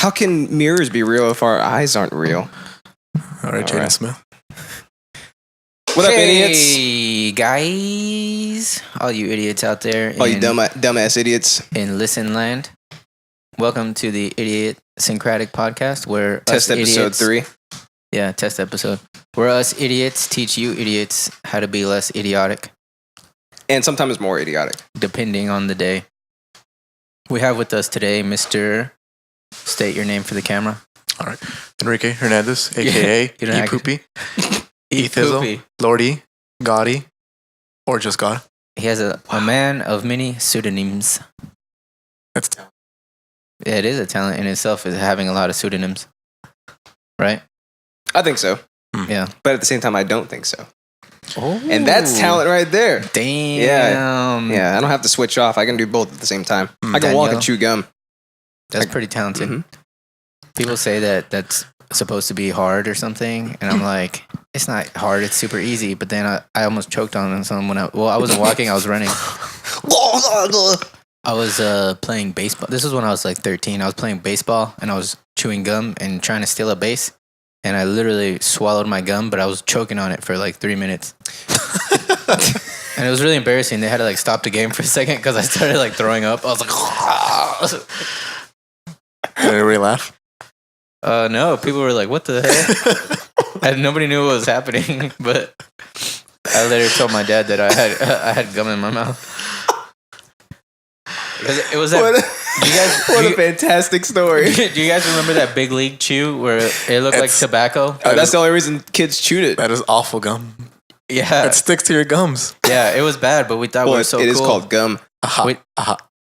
How can mirrors be real if our eyes aren't real? All right, Jaden Smith. What up, idiots? Hey, guys. All you idiots out there. All you dumbass idiots. In Listen Land. Welcome to the IDIOTSYNCRATIC podcast where Test us episode idiots, 3. Yeah, test episode. Where us idiots teach you idiots how to be less idiotic. And sometimes more idiotic. Depending on the day. We have with us today Mr. State your name for the camera. All right. Enrique Hernandez, a.k.a. E-Poopy, E-Thizzle, Lordy, Gotti, or just God. He has a man of many pseudonyms. That's Yeah, it is a talent in itself, is having a lot of pseudonyms. Right? I think so. Yeah. But at the same time, I don't think so. Oh. And that's talent right there. Damn. Yeah, I don't have to switch off. I can do both at the same time. I can walk and chew gum. That's pretty talented. Mhm. People say that that's supposed to be hard or something, and I'm like, it's not hard. It's super easy. But then I almost choked on someone when I wasn't walking. I was running. I was playing baseball. This was when I was like 13. I was playing baseball, and I was chewing gum and trying to steal a base. And I literally swallowed my gum, but I was choking on it for like 3 minutes. And it was really embarrassing. They had to like stop the game for a second because I started like throwing up. I was like, Did anybody laugh? no, people were like, what the heck? And nobody knew what was happening, but I later told my dad that I had gum in my mouth. It was that. What a fantastic story. Do you guys remember that Big League Chew where it looked like tobacco? That's the only reason kids chewed it. That is awful gum. Yeah. It sticks to your gums. Yeah, it was bad, but we thought we were so cool. It is called gum.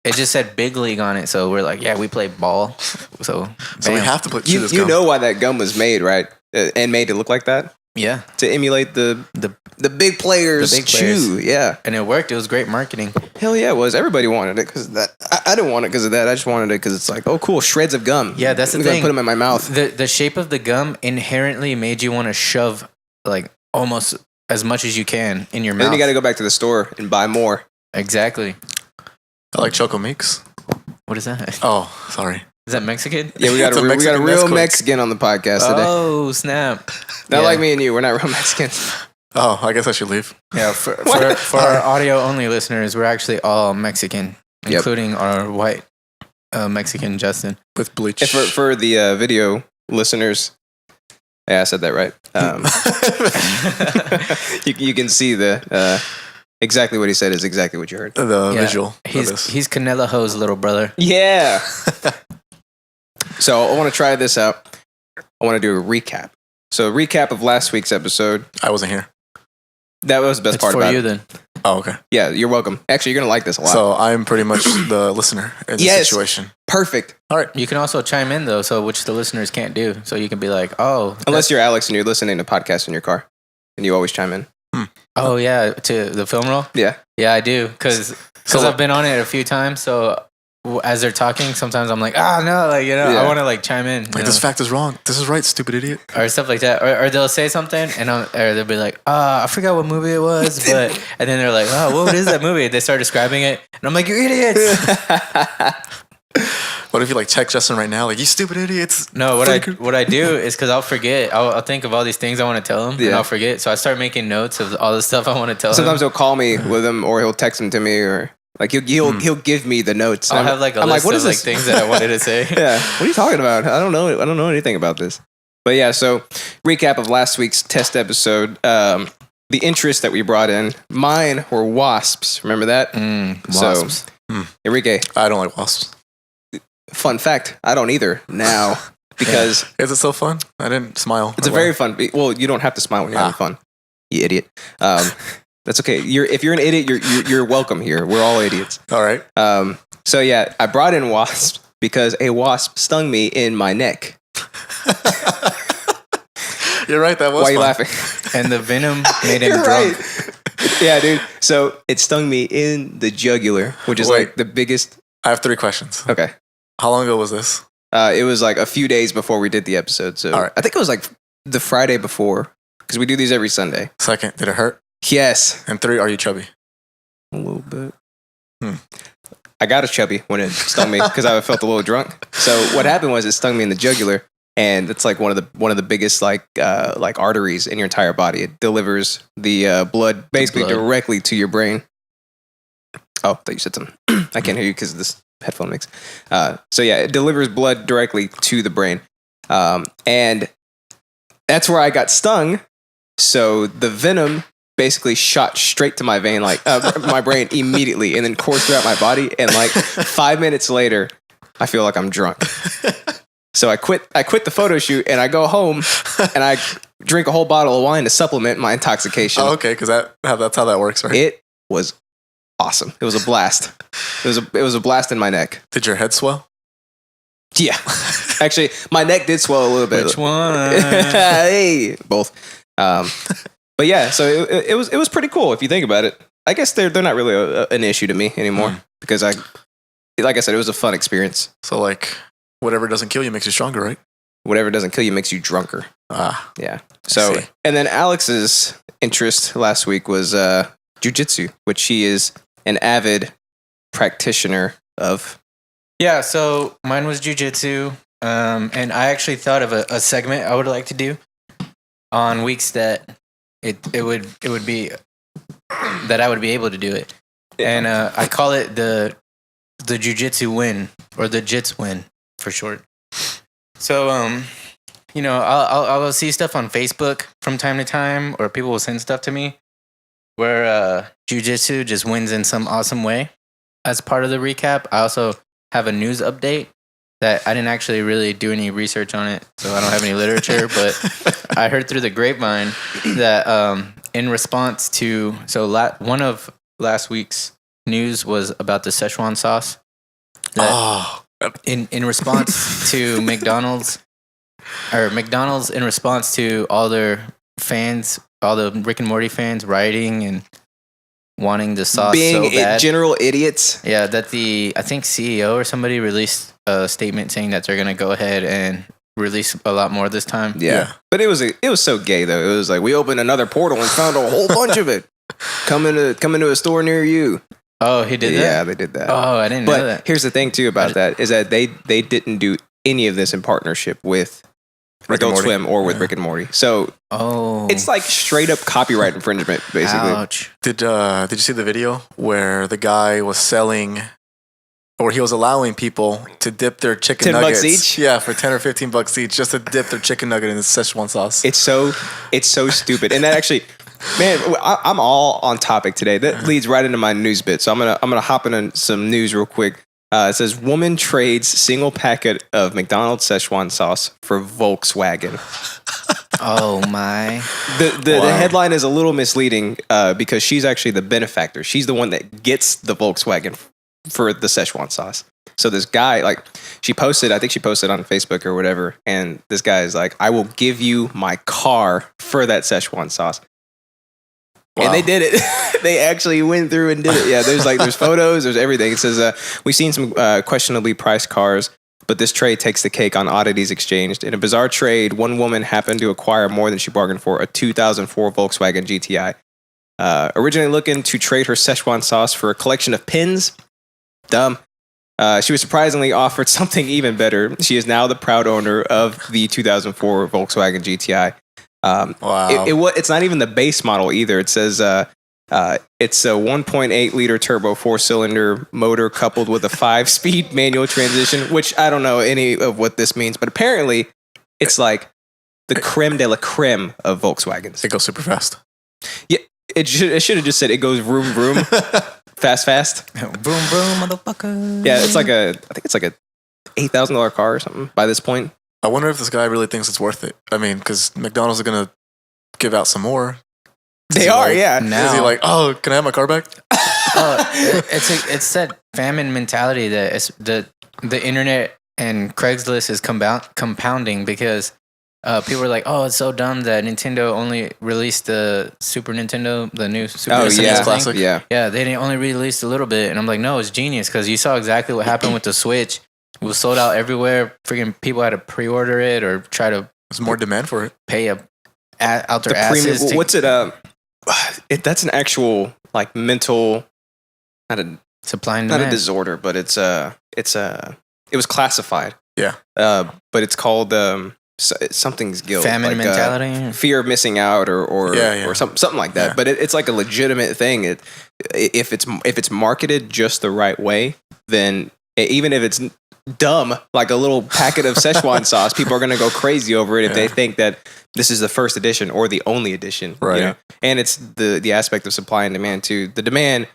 It just said Big League on it, so we're like, yeah, we play ball. So we have to chew this You gum. know why that gum was made, right? And made to look like that? Yeah. To emulate the big players chew. Yeah. And it worked. It was great marketing. Hell yeah, it was. Everybody wanted it because of that. I didn't want it because of that. I just wanted it because it's like, oh, cool, shreds of gum. Yeah, that's the I'm thing. gonna put them in my mouth. The shape of the gum inherently made you want to shove like almost as much as you can in your mouth. And then you got to go back to the store and buy more. Exactly. I like Choco Mix. What is that? Oh, sorry. Is that Mexican? Yeah, we got a real Mexican on the podcast today. Oh, snap. Not like me and you. We're not real Mexicans. Oh, I guess I should leave. Yeah, for our audio-only listeners, we're actually all Mexican, including our white Mexican Justyn. With bleach. For the video listeners, yeah, I said that right. You can see the exactly what he said is exactly what you heard. The visual. He's Canelo Ho's little brother. Yeah. So I want to try this out. I want to do a recap. So a recap of last week's episode. I wasn't here. That was the best part for about you it. then. Oh, okay. Yeah, you're welcome. Actually, you're going to like this a lot. So I'm pretty much the listener in this situation. Perfect. All right. You can also chime in, though, which the listeners can't do. So you can be like, oh. Unless you're Alex and you're listening to podcasts in your car. And you always chime in. Oh, yeah. To the film roll? Yeah. Yeah, I do. Because I've been on it a few times. So as they're talking, sometimes I'm like, no, I want to chime in. Like, this fact is wrong. This is right, stupid idiot. Or stuff like that. Or they'll say something and or they'll be like, I forgot what movie it was. And then they're like, what is that movie? They start describing it. And I'm like, you idiots. What if you text Justin right now? You stupid idiots. No, what I do is because I'll forget. I'll think of all these things I want to tell him and I'll forget. So I start making notes of all the stuff I want to tell him. Sometimes he'll call me with him or he'll text them to me or he'll give me the notes. I'll have a list of things that I wanted to say. Yeah. What are you talking about? I don't know anything about this. But yeah, so recap of last week's test episode. The interest that we brought in, mine were wasps. Remember that? Wasps. So, Enrique. I don't like wasps. Fun fact, I don't either now because... Is it so fun? I didn't smile. It's a very fun... Well, you don't have to smile when you're having fun. You idiot. That's okay. If you're an idiot, you're welcome here. We're all idiots. All right. So yeah, I brought in wasps because a wasp stung me in my neck. You're right. That was Why are you fun. laughing? And the venom made him drunk. Right. Yeah, dude. So it stung me in the jugular, which is the biggest... I have 3 questions. Okay. How long ago was this? It was a few days before we did the episode. So all right. I think it was the Friday before because we do these every Sunday. Second, did it hurt? Yes. And 3, are you chubby? A little bit. I got a chubby when it stung me because I felt a little drunk. So what happened was it stung me in the jugular, and it's like one of the biggest like arteries in your entire body. It delivers the blood basically directly to your brain. Oh, I thought you said something. I can't hear you because of this headphone mix. So yeah, it delivers blood directly to the brain, and that's where I got stung. So the venom basically shot straight to my vein, like my brain immediately, and then coursed throughout my body. And like 5 minutes later, I feel like I'm drunk. So I quit the photo shoot, and I go home, and I drink a whole bottle of wine to supplement my intoxication. Oh, okay, because that's how that works, right? It was awesome. It was a blast. It was a blast in my neck. Did your head swell? Yeah, actually, my neck did swell a little bit. Which one? Hey, both. But yeah, so it was pretty cool if you think about it. I guess they're not really an issue to me anymore because like I said, it was a fun experience. So like whatever doesn't kill you makes you stronger, right? Whatever doesn't kill you makes you drunker. Yeah. So and then Alex's interest last week was jiu-jitsu, which he is an avid practitioner of. Yeah, so mine was jiu-jitsu, and I actually thought of a segment I would like to do on weeks that it would be that I would be able to do it, and I call it the jiu-jitsu win, or the jits win for short. So I'll see stuff on Facebook from time to time, or people will send stuff to me where jiu-jitsu just wins in some awesome way. As part of the recap, I also have a news update that I didn't actually really do any research on it, so I don't have any literature, but I heard through the grapevine that in response to, one of last week's news was about the Szechuan sauce. In response to McDonald's in response to all their fans, all the Rick and Morty fans rioting and wanting the sauce so bad. General idiots. Yeah, that I think CEO or somebody released a statement saying that they're going to go ahead and release a lot more this time. Yeah. But it was so gay though. It was like we opened another portal and found a whole bunch of it. Coming to a store near you. Oh, he did that? Yeah, they did that. Oh, I didn't know that. But here's the thing too about that is that they didn't do any of this in partnership with Adult Swim or with Rick and Morty. So it's like straight up copyright infringement, basically. Ouch. Did you see the video where the guy was selling, or he was allowing people to dip their chicken nuggets? $10 each? Yeah, for $10 or $15 each, just to dip their chicken nugget in the Szechuan sauce. It's so stupid. And that actually, man, I'm all on topic today. That leads right into my news bit. So I'm gonna hop into some news real quick. It says woman trades single packet of McDonald's Szechuan sauce for Volkswagen. Oh my! The headline is a little misleading because she's actually the benefactor. She's the one that gets the Volkswagen for the Szechuan sauce. So this guy, like, I think she posted on Facebook or whatever, and this guy is like, "I will give you my car for that Szechuan sauce." Wow. And they did it. They actually went through and did it. Yeah, there's photos, there's everything. It says, we've seen some questionably priced cars, but this trade takes the cake on oddities exchanged. In a bizarre trade, one woman happened to acquire more than she bargained for, a 2004 Volkswagen GTI. Originally looking to trade her Szechuan sauce for a collection of pins. Dumb. She was surprisingly offered something even better. She is now the proud owner of the 2004 Volkswagen GTI. Wow. It's not even the base model either. It says it's a 1.8 liter turbo 4-cylinder motor coupled with a 5-speed manual transmission, which I don't know any of what this means, but apparently it's like the creme de la creme of Volkswagens. It goes super fast. Yeah, it should have just said it goes vroom vroom, fast. Vroom vroom, motherfucker. Yeah, I think it's like a $8,000 car or something by this point. I wonder if this guy really thinks it's worth it. I mean, because McDonald's are going to give out some more. They are, like, yeah. Now, is he like, oh, can I have my car back? It's that famine mentality that the internet and Craigslist is compounding because people are like, oh, it's so dumb that Nintendo only released the Super Nintendo, the new Super Nintendo Classic. Yeah, they didn't only release a little bit. And I'm like, no, it's genius because you saw exactly what happened with the Switch. It was sold out everywhere. Freaking people had to pre-order it or try to. There's more demand for it. Pay out their asses. What's it? That's an actual like mental, not a Supply and not demand. a disorder, but it was classified. Yeah. But it's called something's guilt. Famine mentality. Fear of missing out or something like that. Yeah. But it's like a legitimate thing. If it's marketed just the right way, then even if it's dumb, like a little packet of Szechuan sauce, people are going to go crazy over it if they think that this is the first edition or the only edition. Right. You know? And it's the aspect of supply and demand too. The demand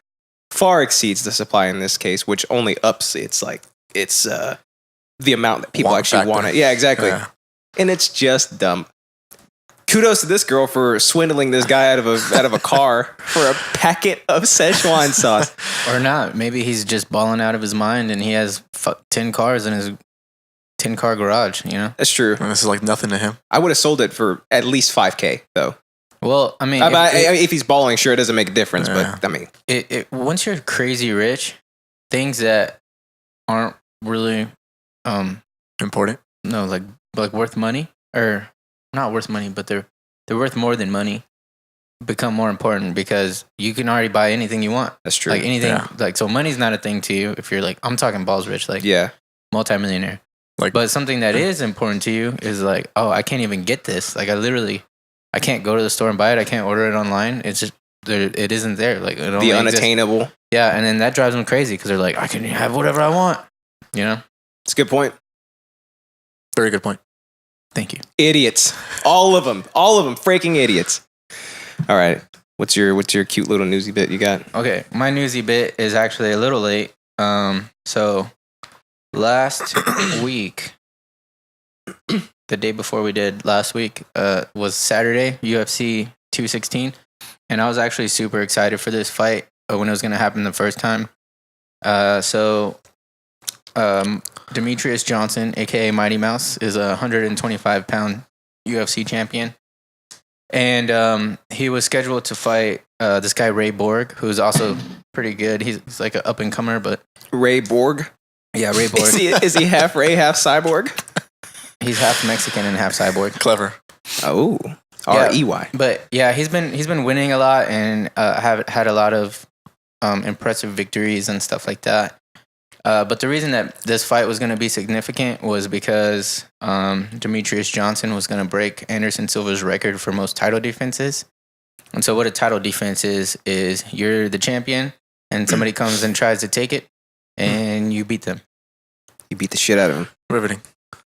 far exceeds the supply in this case, which only ups it's the amount that people actually want it. Yeah, exactly. Yeah. And it's just dumb. Kudos to this girl for swindling this guy out of a car for a packet of Szechuan sauce. Or not. Maybe he's just balling out of his mind and he has 10 cars in his 10-car garage, you know? That's true. And this is like nothing to him. I would have sold it for at least $5,000 though. Well, I mean, if he's balling, sure, it doesn't make a difference. Yeah. But I mean, once you're crazy rich, things that aren't really Important. no, like worth money, or not worth money, but they're worth more than money, become more important because you can already buy anything you want. that's true. Like anything, Yeah. like, so money's not a thing to you if you're like, I'm talking balls rich, like Yeah. multimillionaire. Like, But something that is important to you is like, oh, I can't even get this. Like I can't go to the store and buy it. I can't order it online. It's just it isn't there. Like it only The exists. unattainable. Yeah, and then that drives them crazy because they're like, I can have whatever I want. You know? It's a good point. very good point. Thank you. Idiots. All of them. Freaking idiots. All right. What's your cute little newsy bit you got? Okay, my newsy bit is actually a little late. So last week, the day before we did last week, was Saturday, UFC 216, and I was actually super excited for this fight when it was going to happen the first time. Demetrius Johnson, aka Mighty Mouse, is a 125-pound UFC champion, and he was scheduled to fight this guy Ray Borg, who's also pretty good. He's like an up and comer, but Ray Borg. yeah, Ray Borg. Is he half Ray, half cyborg? He's half Mexican and half cyborg. Clever. Oh, Yeah. REY. But yeah, he's been winning a lot and have had a lot of impressive victories and stuff like that. But the reason that this fight was going to be significant was because Demetrius Johnson was going to break Anderson Silva's record for most title defenses. And so what a title defense is you're the champion and somebody comes and tries to take it and you beat them. You beat the shit out of him. Riveting.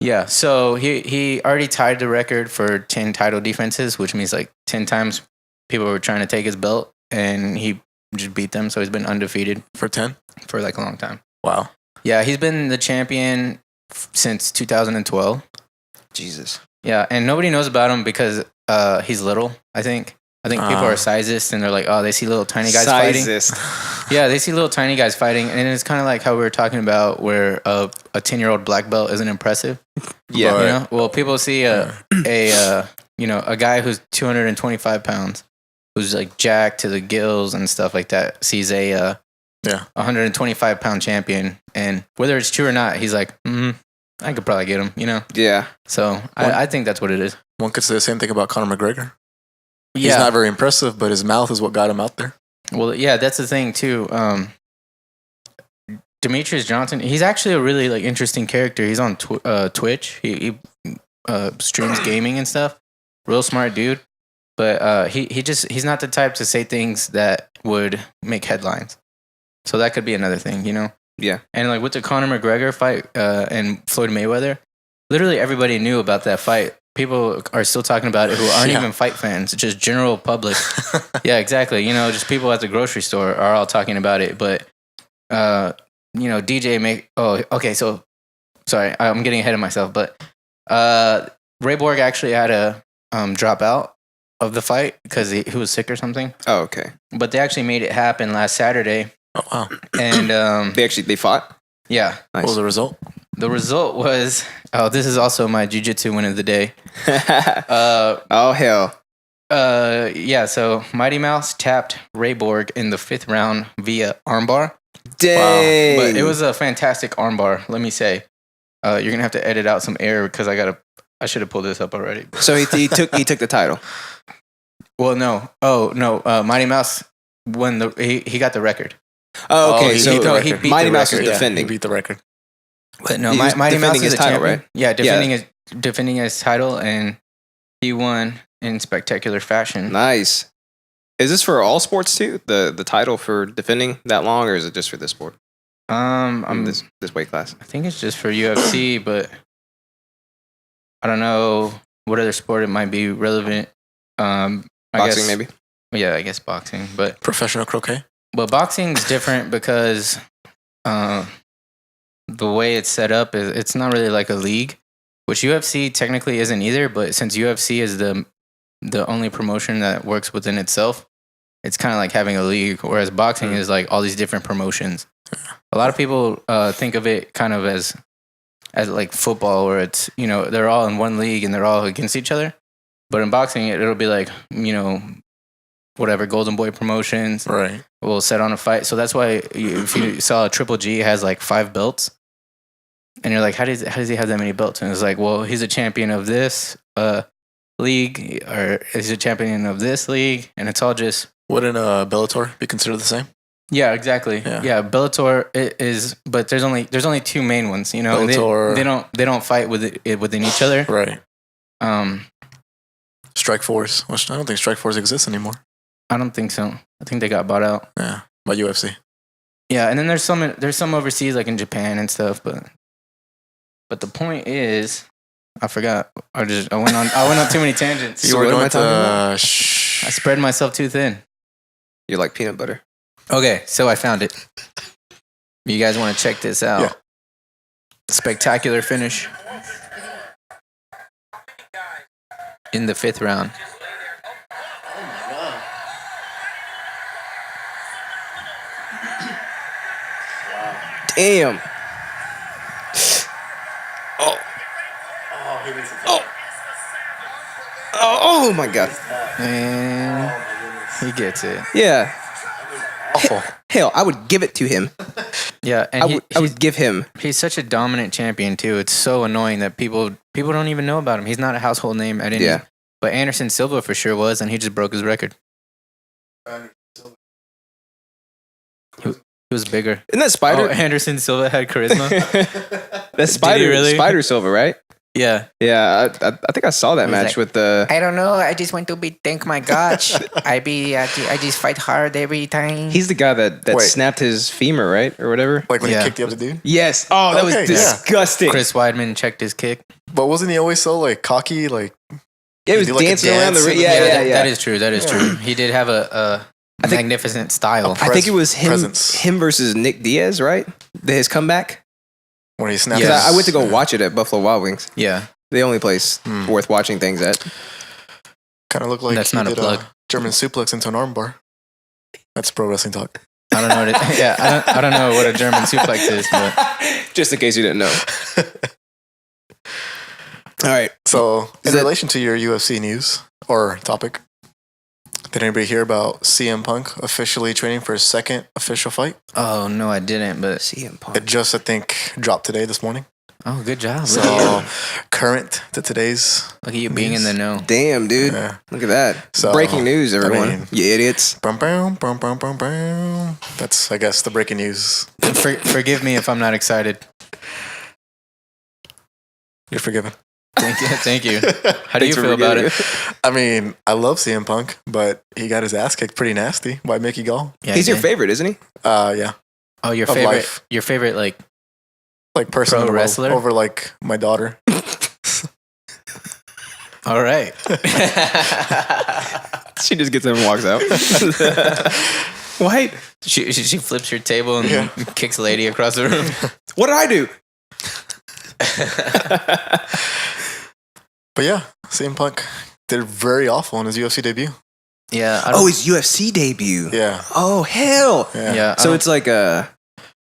Yeah, so he already tied the record for 10 title defenses, which means like 10 times people were trying to take his belt and he just beat them. So he's been undefeated For 10? for like a long time. Wow. Yeah, he's been the champion since 2012. Jesus. Yeah, and nobody knows about him because he's little, I think. I think people are sizist and they're like, oh, they see little tiny guys fighting. Yeah, they see little tiny guys fighting. And it's kind of like how we were talking about where a 10-year-old black belt isn't impressive. Yeah. You know? Well, people see a guy who's 225 pounds, who's like jacked to the gills and stuff like that, sees a 125-pound champion. And whether it's true or not, he's like, I could probably get him, you know? Yeah. So I think that's what it is. One could say the same thing about Conor McGregor. Yeah. He's not very impressive, but his mouth is what got him out there. Well, yeah, that's the thing too. Demetrius Johnson, he's actually a really like interesting character. He's on Twitch. He streams gaming and stuff. Real smart dude, but he's not the type to say things that would make headlines. So that could be another thing, you know? Yeah. And like with the Conor McGregor fight and Floyd Mayweather, literally everybody knew about that fight. People are still talking about it who aren't even fight fans, just general public. Yeah, exactly. You know, just people at the grocery store are all talking about it. But, so, sorry, I'm getting ahead of myself. But Ray Borg actually had to drop out of the fight because he was sick or something. Oh, okay. But they actually made it happen last Saturday. Oh, wow. And They fought? yeah. Nice. What was the result? The result was, this is also my jiu-jitsu win of the day. Oh, hell. Yeah, so Mighty Mouse tapped Ray Borg in the 5th round via armbar. Dang. Wow. But it was a fantastic armbar, let me say. You're going to have to edit out some error because I should have pulled this up already. So he took the title. Well, no. Oh, no. Mighty Mouse won he got the record. Oh, okay. he beat Mighty the Mouse is record. defending. He beat the record. But no, He was Mighty Mouse defending is his the title, champion. right? Yeah, defending his title, and he won in spectacular fashion. Nice. Is this for all sports too? The title for defending that long, or is it just for this sport? This weight class. I think it's just for UFC, but I don't know what other sport it might be relevant. Boxing, maybe. Yeah, I guess boxing, but Professional croquet. But boxing's different because the way it's set up is it's not really like a league, which UFC technically isn't either. But since UFC is the only promotion that works within itself, it's kind of like having a league. Whereas boxing is like all these different promotions. A lot of people think of it kind of as like football, where it's they're all in one league and they're all against each other. But in boxing, it'll be like whatever Golden Boy Promotions will set on a fight. So that's why if you saw Triple G has like 5 belts, and you're like, how does he have that many belts? And it's like, well, he's a champion of this league, or he's a champion of this league, and it's all just. Wouldn't Bellator be considered the same? Yeah, exactly. Yeah, Bellator is, but there's only 2 main ones. Bellator, they don't fight within each other. Right. Strike Force. Which I don't think Strike Force exists anymore. I don't think so. I think they got bought out. Yeah, by UFC. Yeah, and then there's some overseas, like in Japan and stuff. But the point is, I forgot. I went on too many tangents. You were going to. I spread myself too thin. You're like peanut butter. Okay, so I found it. You guys want to check this out? Yeah. Spectacular finish in the 5th round. Damn. Oh my God. And he gets it. Yeah. Awful. Hell, I would give it to him. Yeah, and I would give him. He's such a dominant champion too. It's so annoying that people don't even know about him. He's not a household name at any. Yeah. But Anderson Silva for sure was, and he just broke his record. He was bigger. Isn't that Spider? Oh, Anderson Silva had charisma. That's Spider. Really? Spider Silva, right? Yeah. Yeah, I think I saw that match with the. I don't know. I just want to be. Thank my gosh. I just fight hard every time. He's the guy that snapped his femur, right, or whatever. Like when he kicked the other dude. Yes. Oh, that was disgusting. Chris Weidman checked his kick. But wasn't he always so like cocky? Like he was dancing around the ring. Yeah. That is true. That is true. He did have a magnificent style. I think it was him versus Nick Diaz, right? His comeback. When he snapped. Yeah, I went to go watch it at Buffalo Wild Wings. Yeah, the only place worth watching things at. Kind of looked like that's not a plug. German suplex into an armbar. That's pro wrestling talk. I don't know. I don't know what a German suplex is, but just in case you didn't know. All right. So, in relation to your UFC news or topic, did anybody hear about CM Punk officially training for his 2nd official fight? Oh, no, I didn't, but CM Punk. It just, I think, dropped this morning. Oh, good job. So, current to today's Look at you being in the know. Damn, dude. Yeah. Look at that. So, breaking news, everyone. You idiots. That's, I guess, the breaking news. Forgive me if I'm not excited. You're forgiven. Thank you. How do you feel about it? I mean, I love CM Punk, but he got his ass kicked pretty nasty by Mickey Gall. Yeah, he's your favorite, isn't he? Yeah. Oh, your favorite? Life. Your favorite, like person pro wrestler over like my daughter. All right. She just gets up and walks out. What? She flips your table and kicks a lady across the room. What did I do? But yeah, CM Punk did very awful in his UFC debut. Yeah. His UFC debut. Yeah. Oh, hell. Yeah. So it's like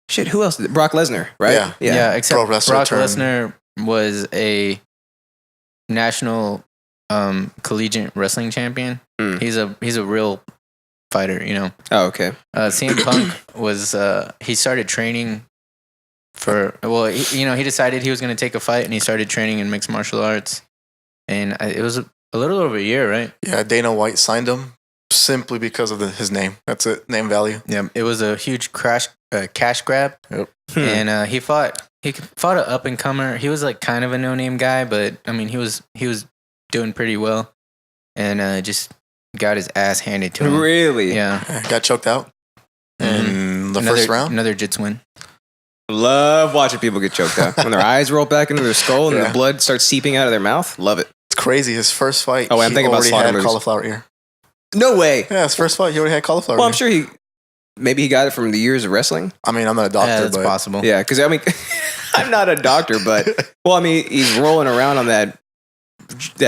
shit, who else? Brock Lesnar, right? Yeah. Except Brock Lesnar was a national collegiate wrestling champion. He's a real fighter, Oh, okay. CM Punk was he started training he decided he was going to take a fight, and he started training in mixed martial arts, and it was a little over a year, right? Yeah, Dana White signed him simply because of his name. That's it, name value. Yeah, it was a huge cash grab, Yep. and he fought an up and comer. He was like kind of a no name guy, but I mean he was doing pretty well, and just got his ass handed to him. Really? Yeah, Got choked out in the first round. Another Jits win. Love watching people get choked out when their eyes roll back into their skull and the blood starts seeping out of their mouth. Love it. It's crazy. His first fight. Oh, I'm thinking about already slaughter had movies. cauliflower ear. No way. Yeah, his first fight, he already had cauliflower Well, ear. I'm sure maybe he got it from the years of wrestling. I mean, I'm not a doctor, Yeah, that's but possible. Yeah, because I mean, I'm not a doctor, but well, I mean, he's rolling around on that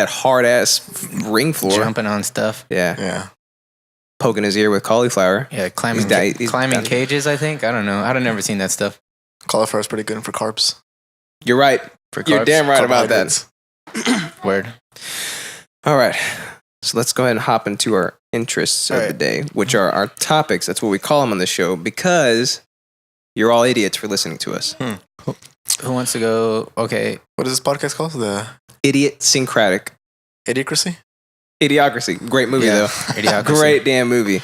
hard ass ring floor, Jumping on stuff. yeah. poking his ear with cauliflower. Yeah, climbing He's climbing done. cages. I think I don't know. I've never seen that stuff. Cauliflower is pretty good for carbs. You're right. For You're carbs. damn right about that. Carbohydrates. Word. All right. So let's go ahead and hop into our interests of the day, which are our topics. That's what we call them on the show because you're all idiots for listening to us. Who wants to go? Okay. What is this podcast called? The IDIOTSYNCRATIC. Idiocracy? Idiocracy. Great movie, though. Idiocracy. Great damn movie.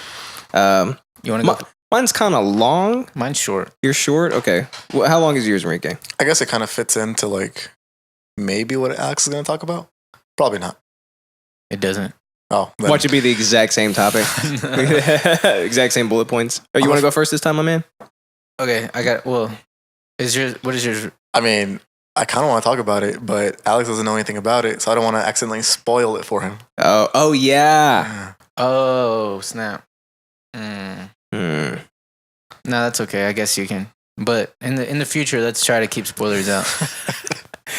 You want to go? Mine's kind of long. Mine's short. You're short? Okay. Well, how long is yours, Enrique? I guess it kind of fits into like maybe what Alex is going to talk about. Probably not. It doesn't. Oh, then Watch it be the exact same topic. Exact same bullet points. Oh, you want to go first this time, my man? Okay, I got. Well, what is yours? I mean, I kind of want to talk about it, but Alex doesn't know anything about it, so I don't want to accidentally spoil it for him. Oh yeah. Oh snap. No, that's okay. I guess you can. But in the future, let's try to keep spoilers out.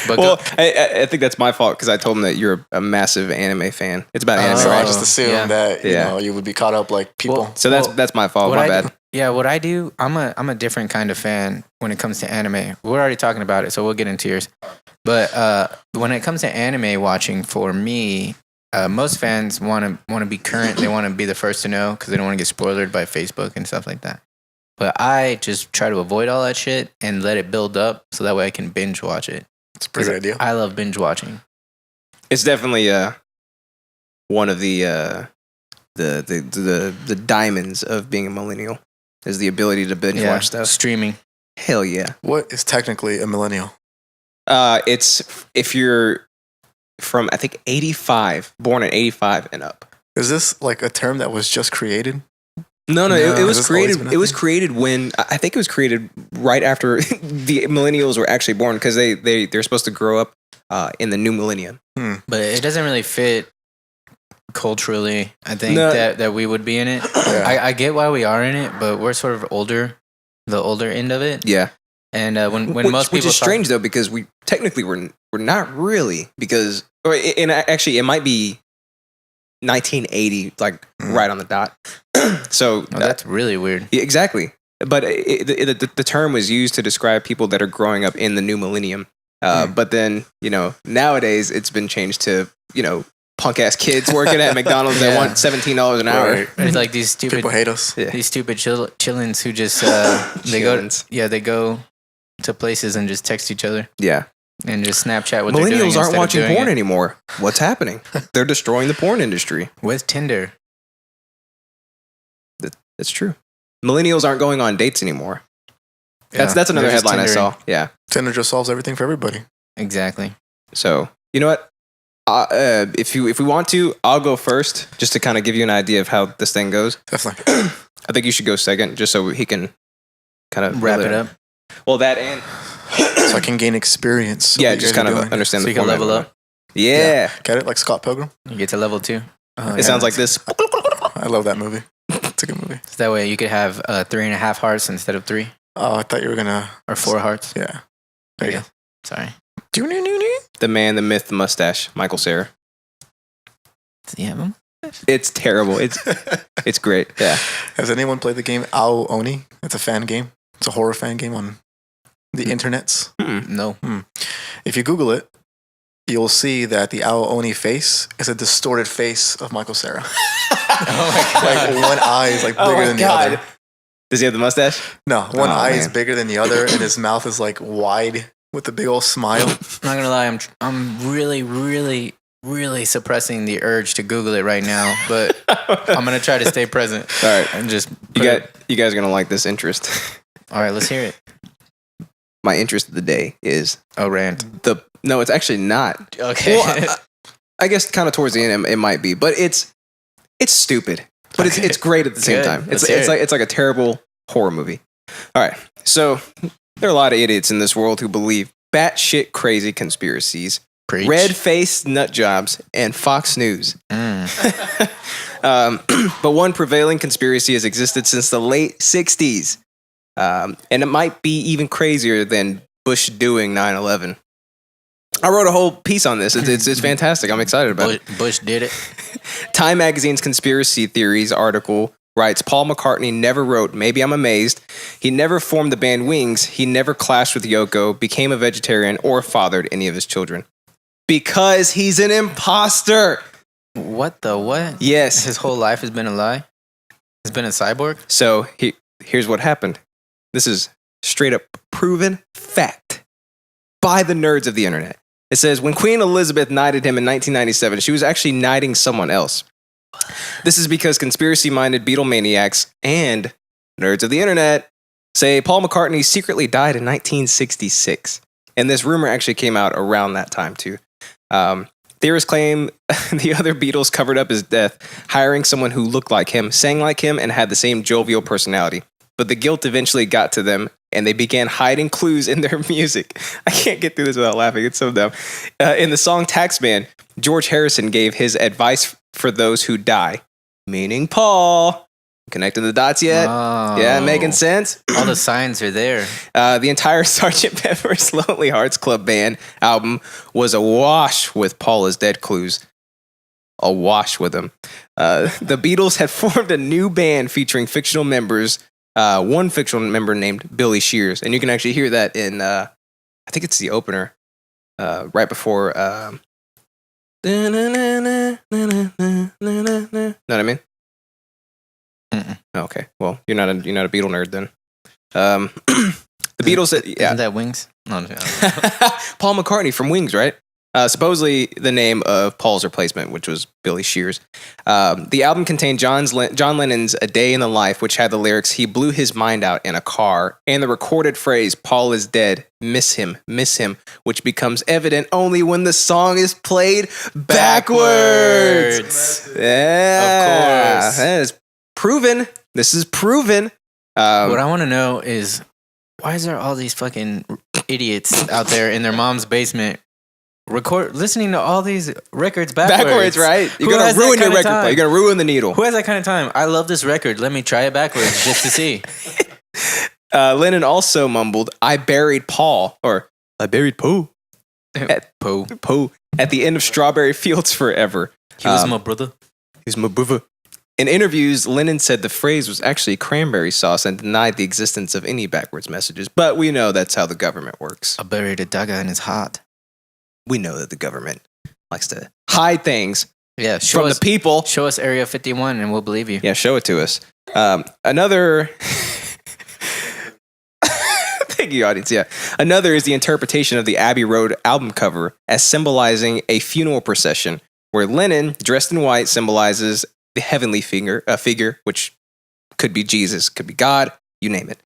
But Well, I think that's my fault because I told him that you're a massive anime fan. It's about anime, So I right? just assumed that Yeah. know you would be caught up like people. So that's my fault. what My I bad. Yeah, what I do, I'm a different kind of fan when it comes to anime. We're already talking about it, so we'll get into yours. But when it comes to anime watching, for me, most fans want to be current. They want to be the first to know because they don't want to get spoiled by Facebook and stuff like that. But I just try to avoid all that shit and let it build up so that way I can binge watch it. It's a pretty good idea. I love binge watching. It's definitely one of the diamonds of being a millennial is the ability to binge watch stuff. Streaming. Hell yeah. What is technically a millennial? It's if you're from I think 85, born in 85 and up. Is this like a term that was just created? No, No, it has was this always created. been a It was thing? created when I think it was created right after the millennials were actually born because they're supposed to grow up in the new millennium. But it doesn't really fit culturally. I think No. that we would be in it. Yeah. I get why we are in it, but we're sort of older, the older end of it. Yeah, And when which, most people which is strange though because we technically we're not really because and actually it might be 1980 like right on the dot. So that's really weird. yeah, exactly. But the term was used to describe people that are growing up in the new millennium. But then, nowadays it's been changed to, punk ass kids working at McDonald's that want $17 an hour. Right. It's like these stupid People hate us. Yeah. these stupid chillins who just they go to places and just text each other Yeah. and just Snapchat what they're doing. Millennials aren't instead of watching doing porn it. anymore. What's happening? They're destroying the porn industry. With Tinder. That's true. Millennials aren't going on dates anymore. That's another They're just headline I Tindering. saw. Yeah. Tinder just solves everything for everybody. Exactly. So, you know what? If we want to, I'll go first just to kind of give you an idea of how this thing goes. Definitely. I think you should go second just so he can kind of Wrap it up. Well, that and So I can gain experience. yeah, What you just guys are kind of doing. understand So the you can format level of it. up. Yeah. Get it? Like Scott Pilgrim? You get to level 2. It sounds like this. I love that movie. It's a good movie. So that way you could have 3.5 hearts instead of 3 Oh, I thought you were going to. or 4 hearts. Yeah. There you Yeah. Sorry. go. The man, the myth, the mustache, Michael Cera. Yeah. It's terrible. It's great. Yeah. Has anyone played the game Ao Oni? It's a fan game. It's a horror fan game on the internets. No. If you Google it, you'll see that the Ao Oni face is a distorted face of Michael Cera. Oh my Like one eye is like bigger than the other. Does he have the mustache? No, one Oh, eye is man. bigger than the other, and his mouth is like wide with a big old smile. I'm not gonna lie. I'm really, really really suppressing the urge to Google it right now, but I'm gonna try to stay present. All right. And just You guys are gonna like this interest. All right, let's hear it. My interest of the day is Oh, rant. no, it's actually not. Okay. Well, I guess kind of towards the end it might be, but it's stupid, but it's great at the same Good. time. Let's hear it. It's like a terrible horror movie. All right, so there are a lot of idiots in this world who believe batshit crazy conspiracies, Preach. red-faced nut jobs, and Fox News. But one prevailing conspiracy has existed since the late 60s. And it might be even crazier than Bush doing 9/11. I wrote a whole piece on this. It's fantastic. I'm excited about it. Bush did it. Time Magazine's Conspiracy Theories article writes, Paul McCartney never wrote Maybe I'm Amazed. He never formed the band Wings. He never clashed with Yoko, became a vegetarian, or fathered any of his children. Because he's an imposter. What the what? Yes. His whole life has been a lie? He's been a cyborg? So here's what happened. This is straight up proven fact by the nerds of the internet. It says, when Queen Elizabeth knighted him in 1997, she was actually knighting someone else. This is because conspiracy-minded Beatlemaniacs and nerds of the internet say Paul McCartney secretly died in 1966. And this rumor actually came out around that time, too. Theorists claim the other Beatles covered up his death, hiring someone who looked like him, sang like him, and had the same jovial personality. But the guilt eventually got to them, and they began hiding clues in their music. I can't get through this without laughing. It's so dumb. In the song Taxman, George Harrison gave his advice for those who die, meaning Paul. Connecting the dots yet? Oh. Yeah, making sense? All the signs are there. The entire Sgt. Pepper's Lonely Hearts Club Band album was awash with Paul is dead clues. Awash with them. The Beatles had formed a new band featuring fictional members. One fictional member named Billy Shears, and you can actually hear that in I think it's the opener right before know what I mean? Mm-mm. Okay, well you're not a Beatle nerd then. The Beatles said, yeah. Isn't that Wings? No, Paul McCartney from Wings, right? Supposedly the name of Paul's replacement, which was Billy Shears. The album contained John Lennon's A Day in the Life, which had the lyrics, he blew his mind out in a car, and the recorded phrase, Paul is dead, miss him, which becomes evident only when the song is played backwards. Yeah. Of course. That is proven. This is proven. What I want to know is, why is there all these fucking idiots out there in their mom's basement listening to all these records backwards, right? You're Who gonna has ruin that your kind of record time? player. You're gonna ruin the needle. Who has that kind of time? I love this record. Let me try it backwards just to see. Lennon also mumbled, I buried Paul, or I buried Poe. Poe. At the end of Strawberry Fields Forever. He was my brother. He's my brother. In interviews, Lennon said the phrase was actually cranberry sauce and denied the existence of any backwards messages. But we know that's how the government works. I buried a dagger in his heart. We know that the government likes to hide things Yeah, from the people. Show us Area 51 and we'll believe you. Yeah, show it to us. Another... Thank you, audience. Yeah. Another is the interpretation of the Abbey Road album cover as symbolizing a funeral procession, where Lennon, dressed in white, symbolizes the heavenly figure, which could be Jesus, could be God, you name it.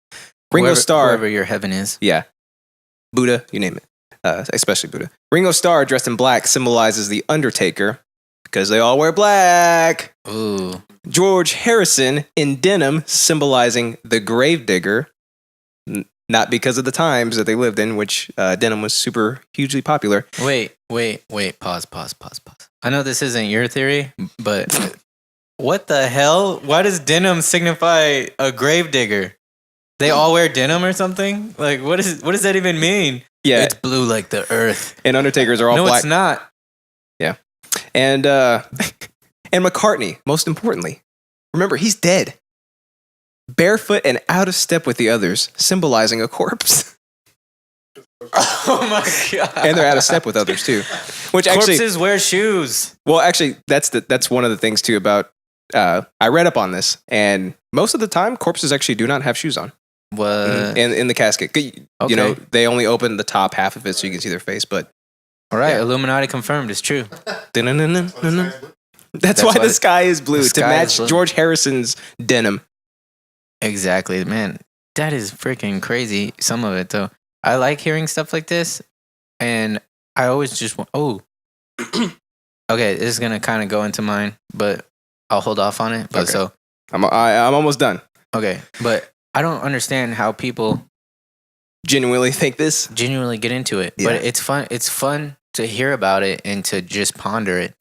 Ringo Starr, whoever your heaven is. yeah, Buddha, you name it, especially Buddha. Ringo Starr, dressed in black, symbolizes the Undertaker because they all wear black. Ooh. George Harrison in denim, symbolizing the gravedigger. Not because of the times that they lived in, which denim was super hugely popular. Wait. Pause. I know this isn't your theory, but what the hell? Why does denim signify a gravedigger? They all wear denim or something? Like, what does that even mean? Yeah. It's blue like the earth. And Undertakers are all No, black. it's not. Yeah. And McCartney, most importantly. Remember, he's dead. Barefoot and out of step with the others, symbolizing a corpse. Oh my god! And they're out of step with others too. Which Corpses actually, wear shoes. well, actually, that's one of the things too about. I read up on this, and most of the time, corpses actually do not have shoes on. What? In the casket, you know, they only open the top half of it so you can see their face. But All right, yeah. Illuminati confirmed. It's true. That's why the sky is blue, to sky is match blue. George Harrison's denim. Exactly, man. That is freaking crazy. Some of it though. I like hearing stuff like this, and I always just want. Oh, okay. This is gonna kind of go into mine, but I'll hold off on it. But Okay. so I'm almost done. okay, but I don't understand how people Genuinely think this. genuinely get into it. Yeah. But it's fun. It's fun to hear about it and to just ponder it.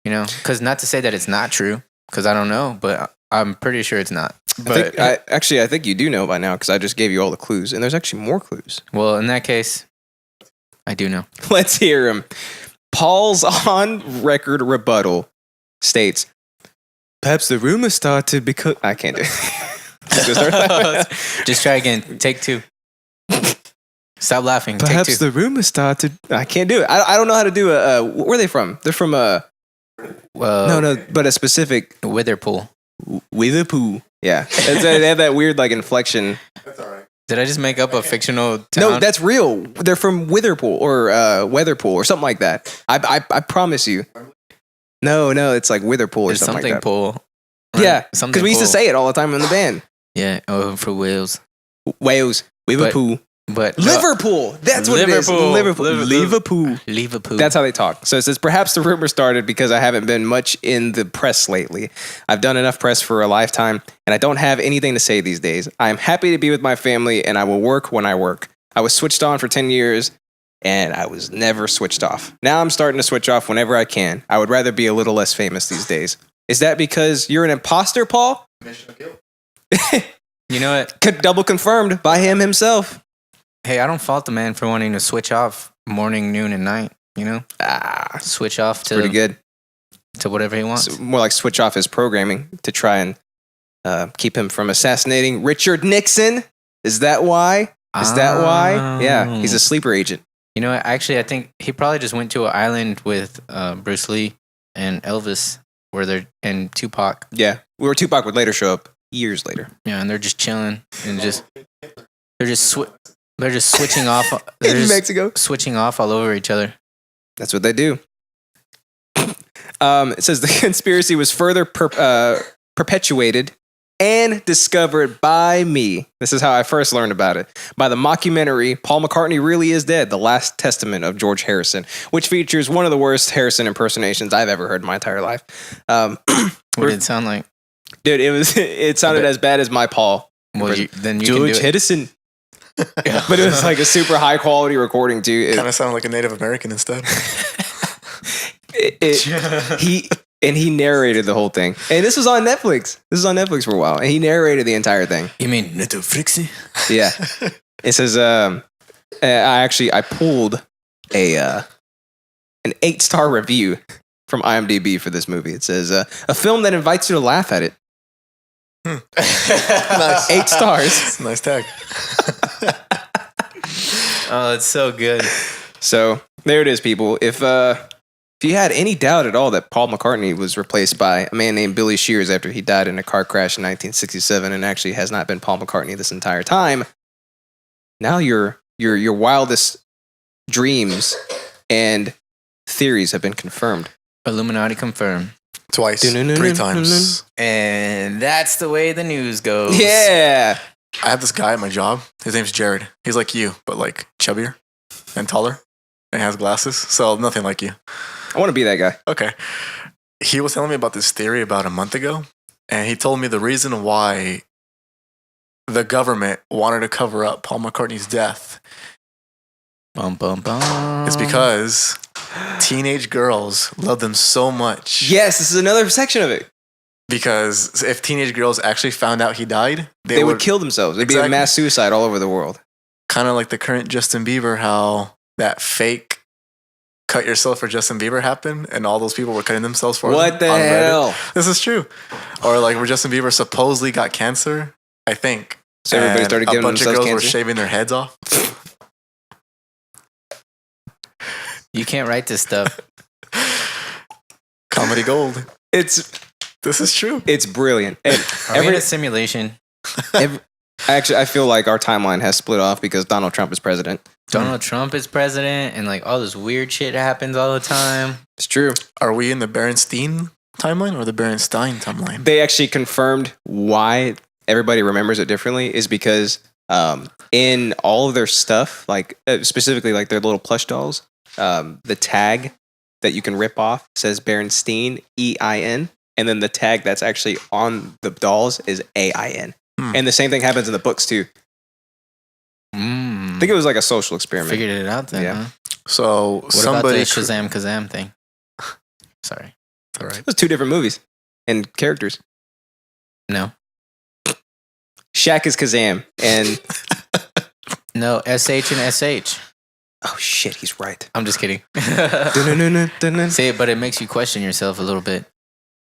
You know, because not to say that it's not true, because I don't know, but I'm pretty sure it's not. But I think you do know by now because I just gave you all the clues, and there's actually more clues. well, in that case, I do know. Let's hear him. Paul's on record rebuttal states, perhaps the rumor started because I can't do it. Just try again. Take two. Stop laughing. Perhaps Take two. the rumor started. I can't do it. I don't know how to do a. Where are they from? They're from no, but a specific Witherpool. Witherpool. Yeah, they have that weird like inflection. That's all right. Did I just make up a fictional town? No, that's real. They're from Witherpool or Weatherpool or something like that. I promise you. No, it's like Witherpool or There's something something like that. pool. Yeah, something because we used to pool. say it all the time in the band. Yeah, for Wales. Wales, Liverpool, But Liverpool. That's what it is. Liverpool. Liverpool. That's how they talk. So it says, perhaps the rumor started because I haven't been much in the press lately. I've done enough press for a lifetime, and I don't have anything to say these days. I am happy to be with my family, and I will work when I work. I was switched on for 10 years, and I was never switched off. Now I'm starting to switch off whenever I can. I would rather be a little less famous these days. Is that because you're an imposter, Paul? Mission of guilt. You know what? Double confirmed by him himself. Hey, I don't fault the man for wanting to switch off morning, noon, and night. You know, switch off to Pretty good. to whatever he wants. So more like switch off his programming to try and keep him from assassinating Richard Nixon. Is that why? Is that why? Yeah, he's a sleeper agent. You know what? Actually, I think he probably just went to an island with Bruce Lee and Elvis, where they're and Tupac. Yeah, Tupac would later show up years later. Yeah, and they're just chilling and they're just switching off. They're In just Mexico. switching off all over each other. That's what they do. It says the conspiracy was further perpetuated and discovered by me. This is how I first learned about it. By the mockumentary, Paul McCartney Really Is Dead, The Last Testament of George Harrison, which features one of the worst Harrison impersonations I've ever heard in my entire life. What did it sound like? Dude, it sounded as bad as my Paul. Well, then you George can do it. Harrison. But it was like a super high quality recording too. Kind of sounded like a Native American instead. He narrated the whole thing, and this was on Netflix. This was on Netflix for a while, and he narrated the entire thing. You mean Netflixy? Yeah, it says I pulled an 8-star review from IMDb for this movie. It says a film that invites you to laugh at it. Nice. 8 stars. Nice tag. Oh, it's so good. So there it is, people. If you had any doubt at all that Paul McCartney was replaced by a man named Billy Shears after he died in a car crash in 1967 and actually has not been Paul McCartney this entire time, now your wildest dreams and theories have been confirmed. Illuminati confirmed. Twice. 3 times. And that's the way the news goes. Yeah. I have this guy at my job. His name's Jared. He's like you, but like chubbier and taller and has glasses. So nothing like you. I want to be that guy. Okay. He was telling me about this theory about a month ago. And he told me the reason why the government wanted to cover up Paul McCartney's death Bum, bum, bum. is because teenage girls love them so much. Yes, this is another section of it. Because if teenage girls actually found out he died, They would kill themselves. It'd be a Exactly. mass suicide all over the world. Kind of like the current Justin Bieber, how that fake cut yourself for Justin Bieber happened and all those people were cutting themselves for What him the on Reddit. hell? This is true. Or like where Justin Bieber supposedly got cancer, I think. So everybody and started giving a bunch of themselves girls were cancer? shaving their heads off. You can't write this stuff. Comedy gold. This is true. It's brilliant. And Are we in a simulation? actually, I feel like our timeline has split off because Donald Trump is president. Donald Trump is president, and like all this weird shit happens all the time. It's true. Are we in the Berenstein timeline or the Berenstein timeline? They actually confirmed why everybody remembers it differently is because in all of their stuff, like specifically like their little plush dolls, the tag that you can rip off says Berenstein, EIN, and then the tag that's actually on the dolls is AIN. And the same thing happens in the books too. I think it was like a social experiment. Figured it out then. Yeah. Huh? So What somebody about the Shazam Kazam thing? Sorry. All right. It was 2 different movies and characters. No. Shaq is Kazam, and No, SH and SH. oh shit, he's right. I'm just kidding. Dun-dun-dun-dun-dun. Say it, but it makes you question yourself a little bit.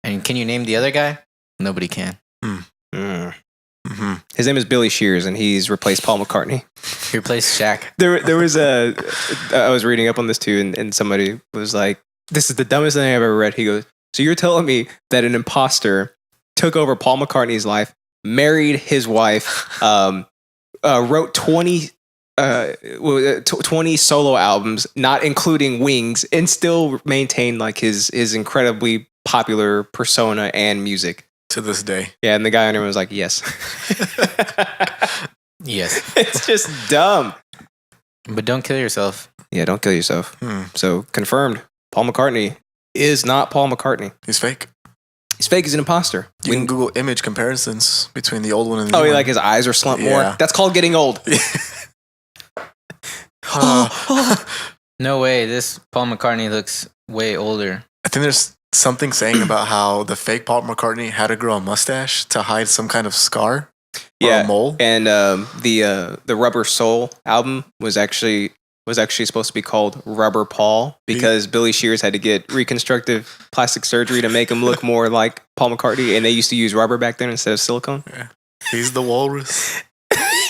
And can you name the other guy? Nobody can. Mm. Mm-hmm. His name is Billy Shears, and he's replaced Paul McCartney. He replaced Shaq. There was a. I was reading up on this too, and somebody was like, "This is the dumbest thing I've ever read." He goes, "So you're telling me that an imposter took over Paul McCartney's life, married his wife, wrote 20 solo albums, not including Wings, and still maintained like his incredibly popular persona and music." To this day. Yeah, and the guy under him was like, "Yes." Yes. It's just dumb. But don't kill yourself. Yeah, don't kill yourself. So confirmed, Paul McCartney is not Paul McCartney. He's fake. He's fake. He's an imposter. You can Google image comparisons between the old one and the new Oh, one. like his eyes are slumped Yeah. more. That's called getting old. No way. This Paul McCartney looks way older. I think there's something saying about how the fake Paul McCartney had to grow a mustache to hide some kind of scar or a mole. And the Rubber Soul album was actually supposed to be called Rubber Paul because Billy Shears had to get reconstructive plastic surgery to make him look more like Paul McCartney, and they used to use rubber back then instead of silicone. Yeah. He's the walrus.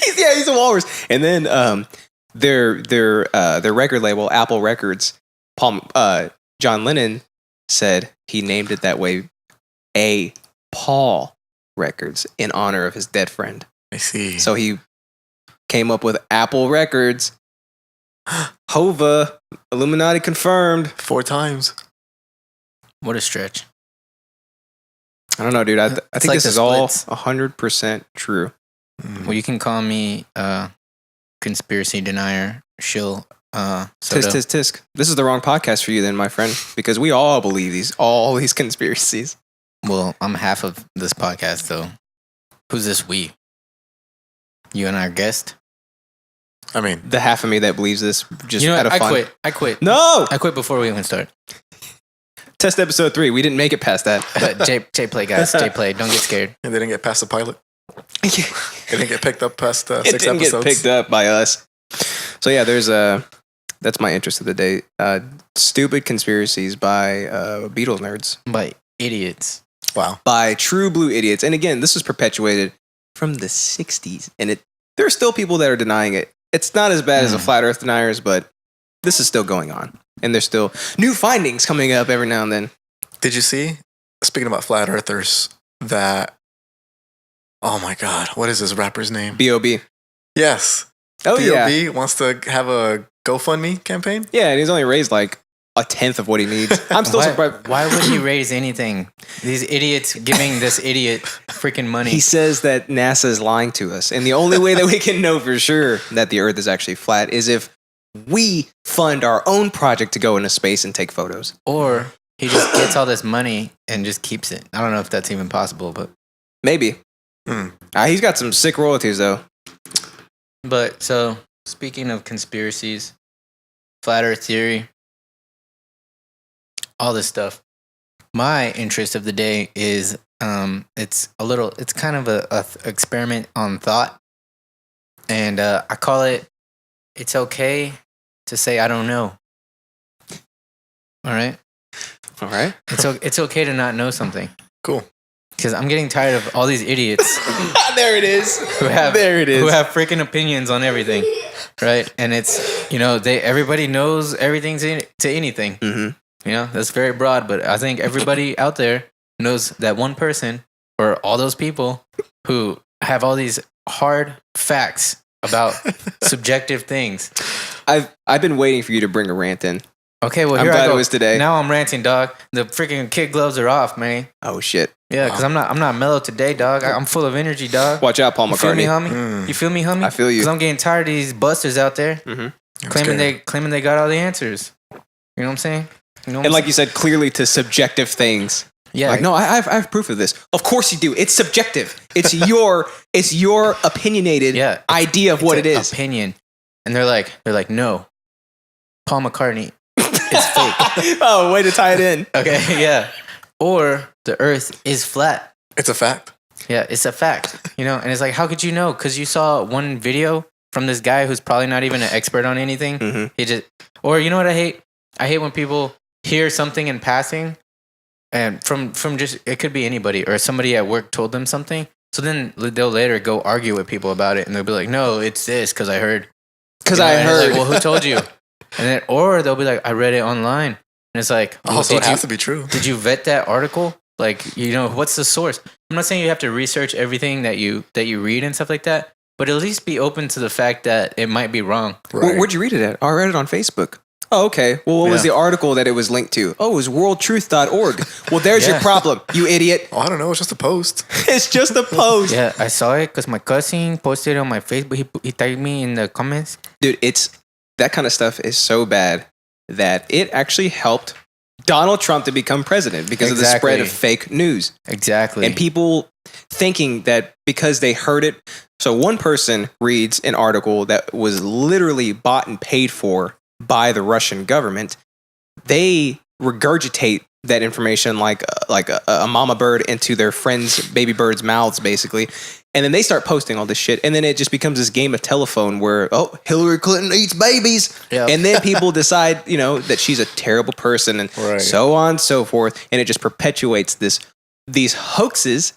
He's a walrus. And then their record label, Apple Records, John Lennon said he named it that way, A. Paul Records, in honor of his dead friend. I see. So he came up with Apple Records. Hova, Illuminati confirmed. 4 times. What a stretch. I don't know, dude. I think like this the is all splits. 100% true. Well, you can call me conspiracy denier, shill, Tisk, Szechuan. tisk, tisk. This is the wrong podcast for you then, my friend, because we all believe all these conspiracies. Well, I'm half of this podcast, so who's this we? You and our guest? I mean, The half of me that believes this just You know out what? of fun. I quit. No! I quit before we even start. Test episode 3. We didn't make it past that. But J play, guys. J play. Don't get scared. and they didn't get past the pilot. They didn't get picked up past It 6 didn't episodes. get picked up by us. So yeah, there's that's my interest of the day. Stupid conspiracies by Beatles nerds, By idiots. Wow. by true blue idiots. And again, this was perpetuated from the 60s, and there are still people that are denying it. It's not as bad as the flat Earth deniers, but this is still going on, and there's still new findings coming up every now and then. Did you see, speaking about flat earthers, that, oh my God, what is this rapper's name? B.O.B. Yes. Oh yeah, B.O.B. wants to have a GoFundMe campaign? yeah, and he's only raised like a tenth of what he needs. I'm still surprised. Why would he raise anything? These idiots giving this idiot freaking money. He says that NASA is lying to us, and the only way that we can know for sure that the Earth is actually flat is if we fund our own project to go into space and take photos. Or he just gets all this money and just keeps it. I don't know if that's even possible, but Maybe. He's got some sick royalties though. so speaking of conspiracies, flat Earth theory, all this stuff. My interest of the day is it's kind of a experiment on thought, and I call it "It's okay to say I don't know." All right, it's okay to not know something. Cool. Because I'm getting tired of all these idiots There it is. who have freaking opinions on everything, right? And it's everybody knows everything to anything. Mm-hmm. That's very broad, but I think everybody out there knows that one person or all those people who have all these hard facts about subjective things. I've been waiting for you to bring a rant in. Okay, well, I'm here I glad go. it was today. Now I'm ranting, dog. The freaking kid gloves are off, man. Oh shit! Yeah, because I'm not mellow today, dog. I'm full of energy, dog. Watch out, Paul You feel me, McCartney. homie? You feel me, homie? I feel you. Because I'm getting tired of these busters out there claiming they got all the answers. You know what I'm saying? You know what And I'm like you said, clearly to subjective things. Yeah. Like, no, I have proof of this. Of course you do. It's subjective. It's your opinionated Yeah, idea of what it is. Opinion. And they're like, no. Paul McCartney is fake. Oh, way to tie it in. Okay, yeah. Or the earth is flat. It's a fact. Yeah, it's a fact. You know, and it's like, how could you know? Because you saw one video from this guy who's probably not even an expert on anything. Mhm. He just, or you know what I hate? I hate when people hear something in passing and from just, it could be anybody or somebody at work told them something. So then they'll later go argue with people about it and they'll be like, no, it's this because I heard. Because You know, I and it's heard. like, well, who told you? And then, or they'll be like, I read it online. And it's like, well, Also, it has to be true. did you vet that article? Like, you know, what's the source? I'm not saying you have to research everything that you read and stuff like that, but at least be open to the fact that it might be wrong. Where'd you read it at? Oh, I read it on Facebook. Oh, okay. Well, what was the article that it was linked to? Oh, it was worldtruth.org. Well, there's your problem, you idiot. Oh, I don't know. It's just a post. It's just a post. Yeah, I saw it because my cousin posted it on my Facebook. He tagged me in the comments. Dude, that kind of stuff is so bad that it actually helped Donald Trump to become president because of the spread of fake news. Exactly. And people thinking that because they heard it. So one person reads an article that was literally bought and paid for by the Russian government. They regurgitate that information like a mama bird into their friends' baby birds' mouths, basically. And then they start posting all this shit. And then it just becomes this game of telephone where, oh, Hillary Clinton eats babies. Yep. And then people decide, you know, that she's a terrible person and so on and so forth. And it just perpetuates these hoaxes.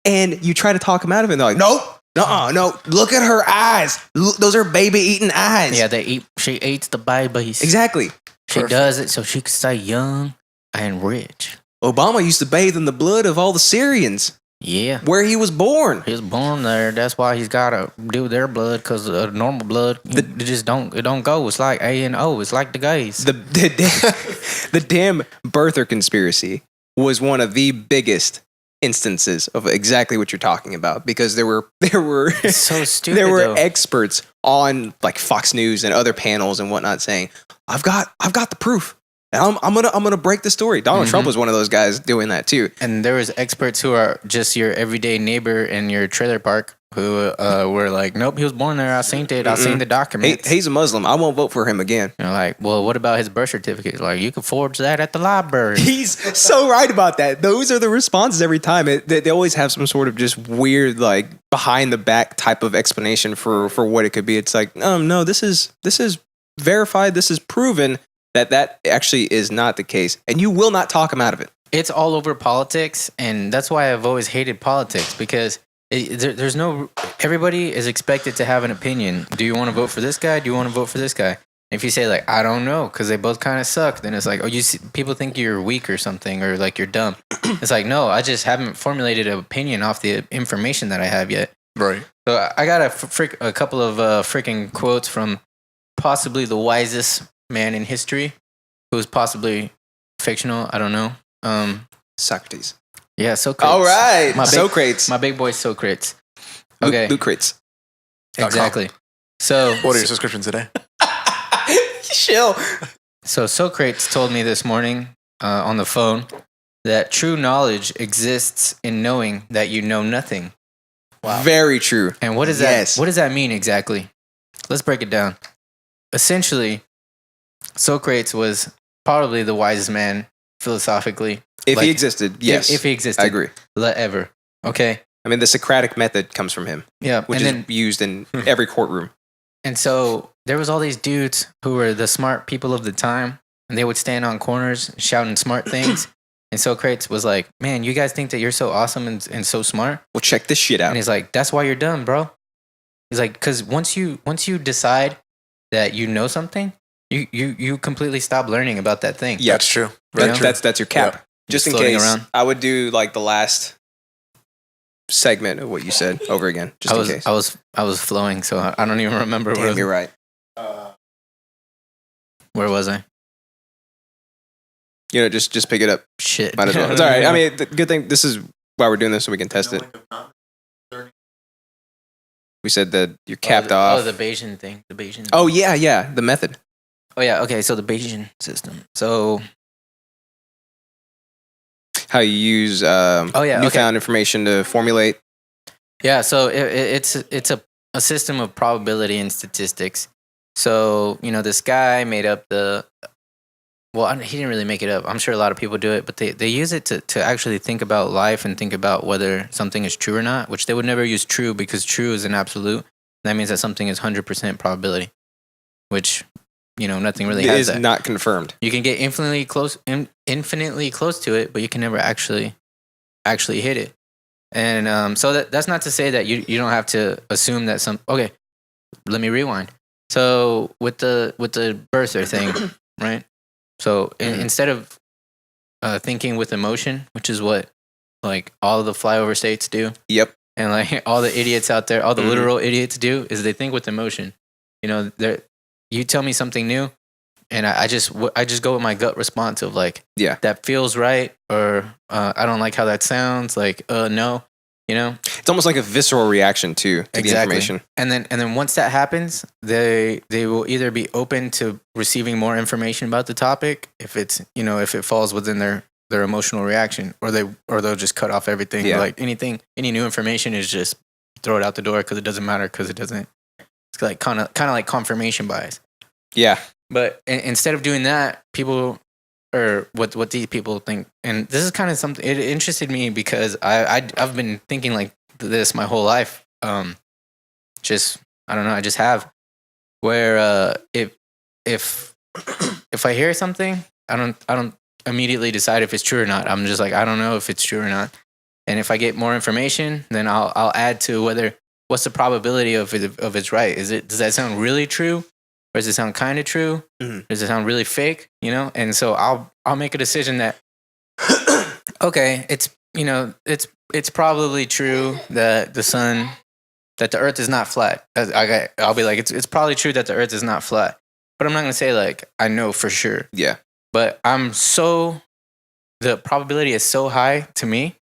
And you try to talk them out of it. And they're like, nope. No, look at her eyes. Those are baby-eating eyes. Yeah, she eats the babies. Exactly. She does it so she can stay young and rich. Obama used to bathe in the blood of all the Syrians Yeah. where he was born. He was born there. That's why he's got to do their blood because normal blood, it just don't go. It's like A and O. It's like the gays. The damn birther conspiracy was one of the biggest instances of exactly what you're talking about because there were It's so stupid. there were though. experts on like Fox News and other panels and whatnot saying, I've got the proof. And I'm gonna break the story. Donald Trump was one of those guys doing that too. And there was experts who are just your everyday neighbor in your trailer park who were like, nope, he was born there. I seen it. I seen the documents. He's a Muslim. I won't vote for him again. You're like, well, what about his birth certificate? Like, you can forge that at the library. He's so right about that. Those are the responses every time. They always have some sort of just weird, like behind the back type of explanation for what it could be. It's like, no, this is verified. This is proven that actually is not the case, and you will not talk him out of it. It's all over politics, and that's why I've always hated politics because there's no. Everybody is expected to have an opinion. Do you want to vote for this guy? Do you want to vote for this guy? If you say like I don't know because they both kind of suck, then it's like people think you're weak or something or like you're dumb. It's like no, I just haven't formulated an opinion off the information that I have yet. Right. So I got a couple of freaking quotes from possibly the wisest man in history, who's possibly fictional. I don't know. Socrates. Yeah, Socrates. All right, Socrates. My big boy Socrates. Okay, Lucrates. exactly. So What are your subscriptions today? Chill. So Socrates told me this morning on the phone that true knowledge exists in knowing that you know nothing. Wow. Very true. And what does that? What does that mean exactly? Let's break it down. Essentially, Socrates was probably the wisest man philosophically. If he existed, yes. If he existed. I agree. Ever. Okay. I mean, the Socratic method comes from him, Yeah. which is used in every courtroom. And so there was all these dudes who were the smart people of the time, and they would stand on corners shouting smart things. And Socrates was like, man, you guys think that you're so awesome and so smart? Well, check this shit out. And he's like, that's why you're dumb, bro. He's like, because once you decide that you know something, you completely stop learning about that thing. Yeah, that's true. That's your cap. Yep. Just in floating case, around. I would do like the last segment of what you said over again, just in case. I was flowing, so I don't even remember. Damn, you're right. Where was I? Just pick it up. Shit. Might as well. It's all right. I mean, the good thing, this is why we're doing this, so we can test it. We said that you're capped off. Oh, the Bayesian thing. The Bayesian. Oh, yeah. The method. Oh, yeah. Okay, so the Bayesian system. So how you use newfound information to formulate. Yeah, so it's a system of probability and statistics. So, this guy made up he didn't really make it up. I'm sure a lot of people do it, but they use it to actually think about life and think about whether something is true or not, which they would never use true because true is an absolute. That means that something is 100% probability, which, nothing really has that. It is not confirmed. You can get infinitely close to it, but you can never actually hit it. And so that's not to say that you don't have to assume that okay, let me rewind. So with the birther thing, right? So instead of thinking with emotion, which is what like all of the flyover states do. Yep. And like all the idiots out there, all the literal idiots do, is they think with emotion. You tell me something new, and I just go with my gut response of like, yeah, that feels right, or I don't like how that sounds. Like, no. It's almost like a visceral reaction to the information. And then once that happens, they will either be open to receiving more information about the topic if it's if it falls within their emotional reaction, or they'll just cut off everything. Yeah. Like any new information is just throw it out the door because it doesn't matter, because it doesn't. It's like kind of like confirmation bias. Yeah. But instead of doing that, people, or what these people think, and this is kind of something, it interested me because I've been thinking like this my whole life. Just I don't know, I just have, where if I hear something, I don't immediately decide if it's true or not. I'm just like, I don't know if it's true or not. And if I get more information, then I'll add to what's the probability of it's right. Does that sound really true? Or does it sound kind of true? Mm-hmm. Does it sound really fake? And so I'll make a decision that, okay, it's probably true that the Earth is not flat. I'll be like, it's probably true that the Earth is not flat. But I'm not gonna say like I know for sure. Yeah. But the probability is so high to me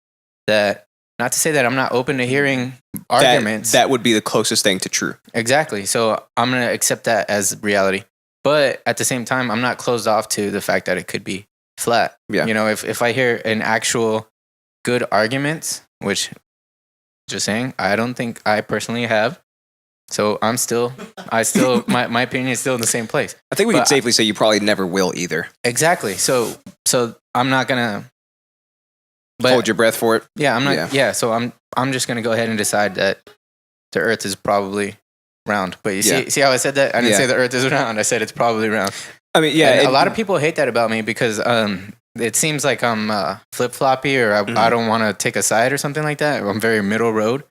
that, not to say that I'm not open to hearing arguments. That would be the closest thing to true. Exactly. So I'm going to accept that as reality. But at the same time, I'm not closed off to the fact that it could be flat. Yeah. If I hear an actual good argument, which, just saying, I don't think I personally have. So my opinion is still in the same place. I think we can safely say you probably never will either. Exactly. So I'm not going to hold your breath for it. Yeah, I'm not. Yeah, so I'm just gonna go ahead and decide that the Earth is probably round. But you see how I said that? I didn't say the Earth is round. I said it's probably round. I mean, yeah. And a lot of people hate that about me because it seems like I'm flip floppy, or I don't want to take a side or something like that. I'm very middle road.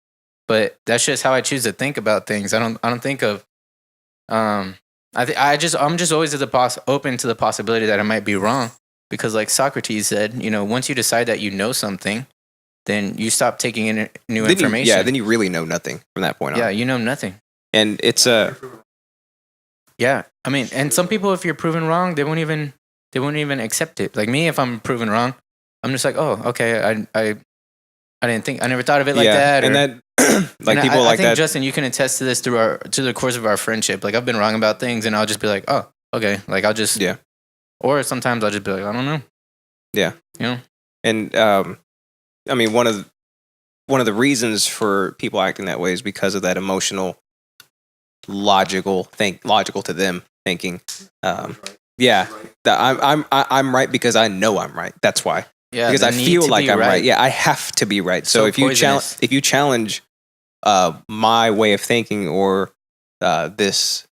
But that's just how I choose to think about things. I don't think of. I'm just always open to the possibility that I might be wrong. Because like Socrates said, once you decide that you know something, then you stop taking in new information. Then you really know nothing from that point on. Yeah, you know nothing. And it's yeah, I mean, and some people, if you're proven wrong, they won't even accept it. Like me, if I'm proven wrong, I'm just like, oh, okay, I never thought of it like that. And that like people like that. I think, Justyn, you can attest to this through the course of our friendship. Like I've been wrong about things, and I'll just be like, oh, okay, like I'll just Or sometimes I'll just be like, I don't know. Yeah. And I mean, one of the reasons for people acting that way is because of that emotional, logical to them thinking. Yeah, that I'm right because I know I'm right. That's why. Yeah, because I feel like I'm right. Yeah, I have to be right. So if you challenge my way of thinking, or this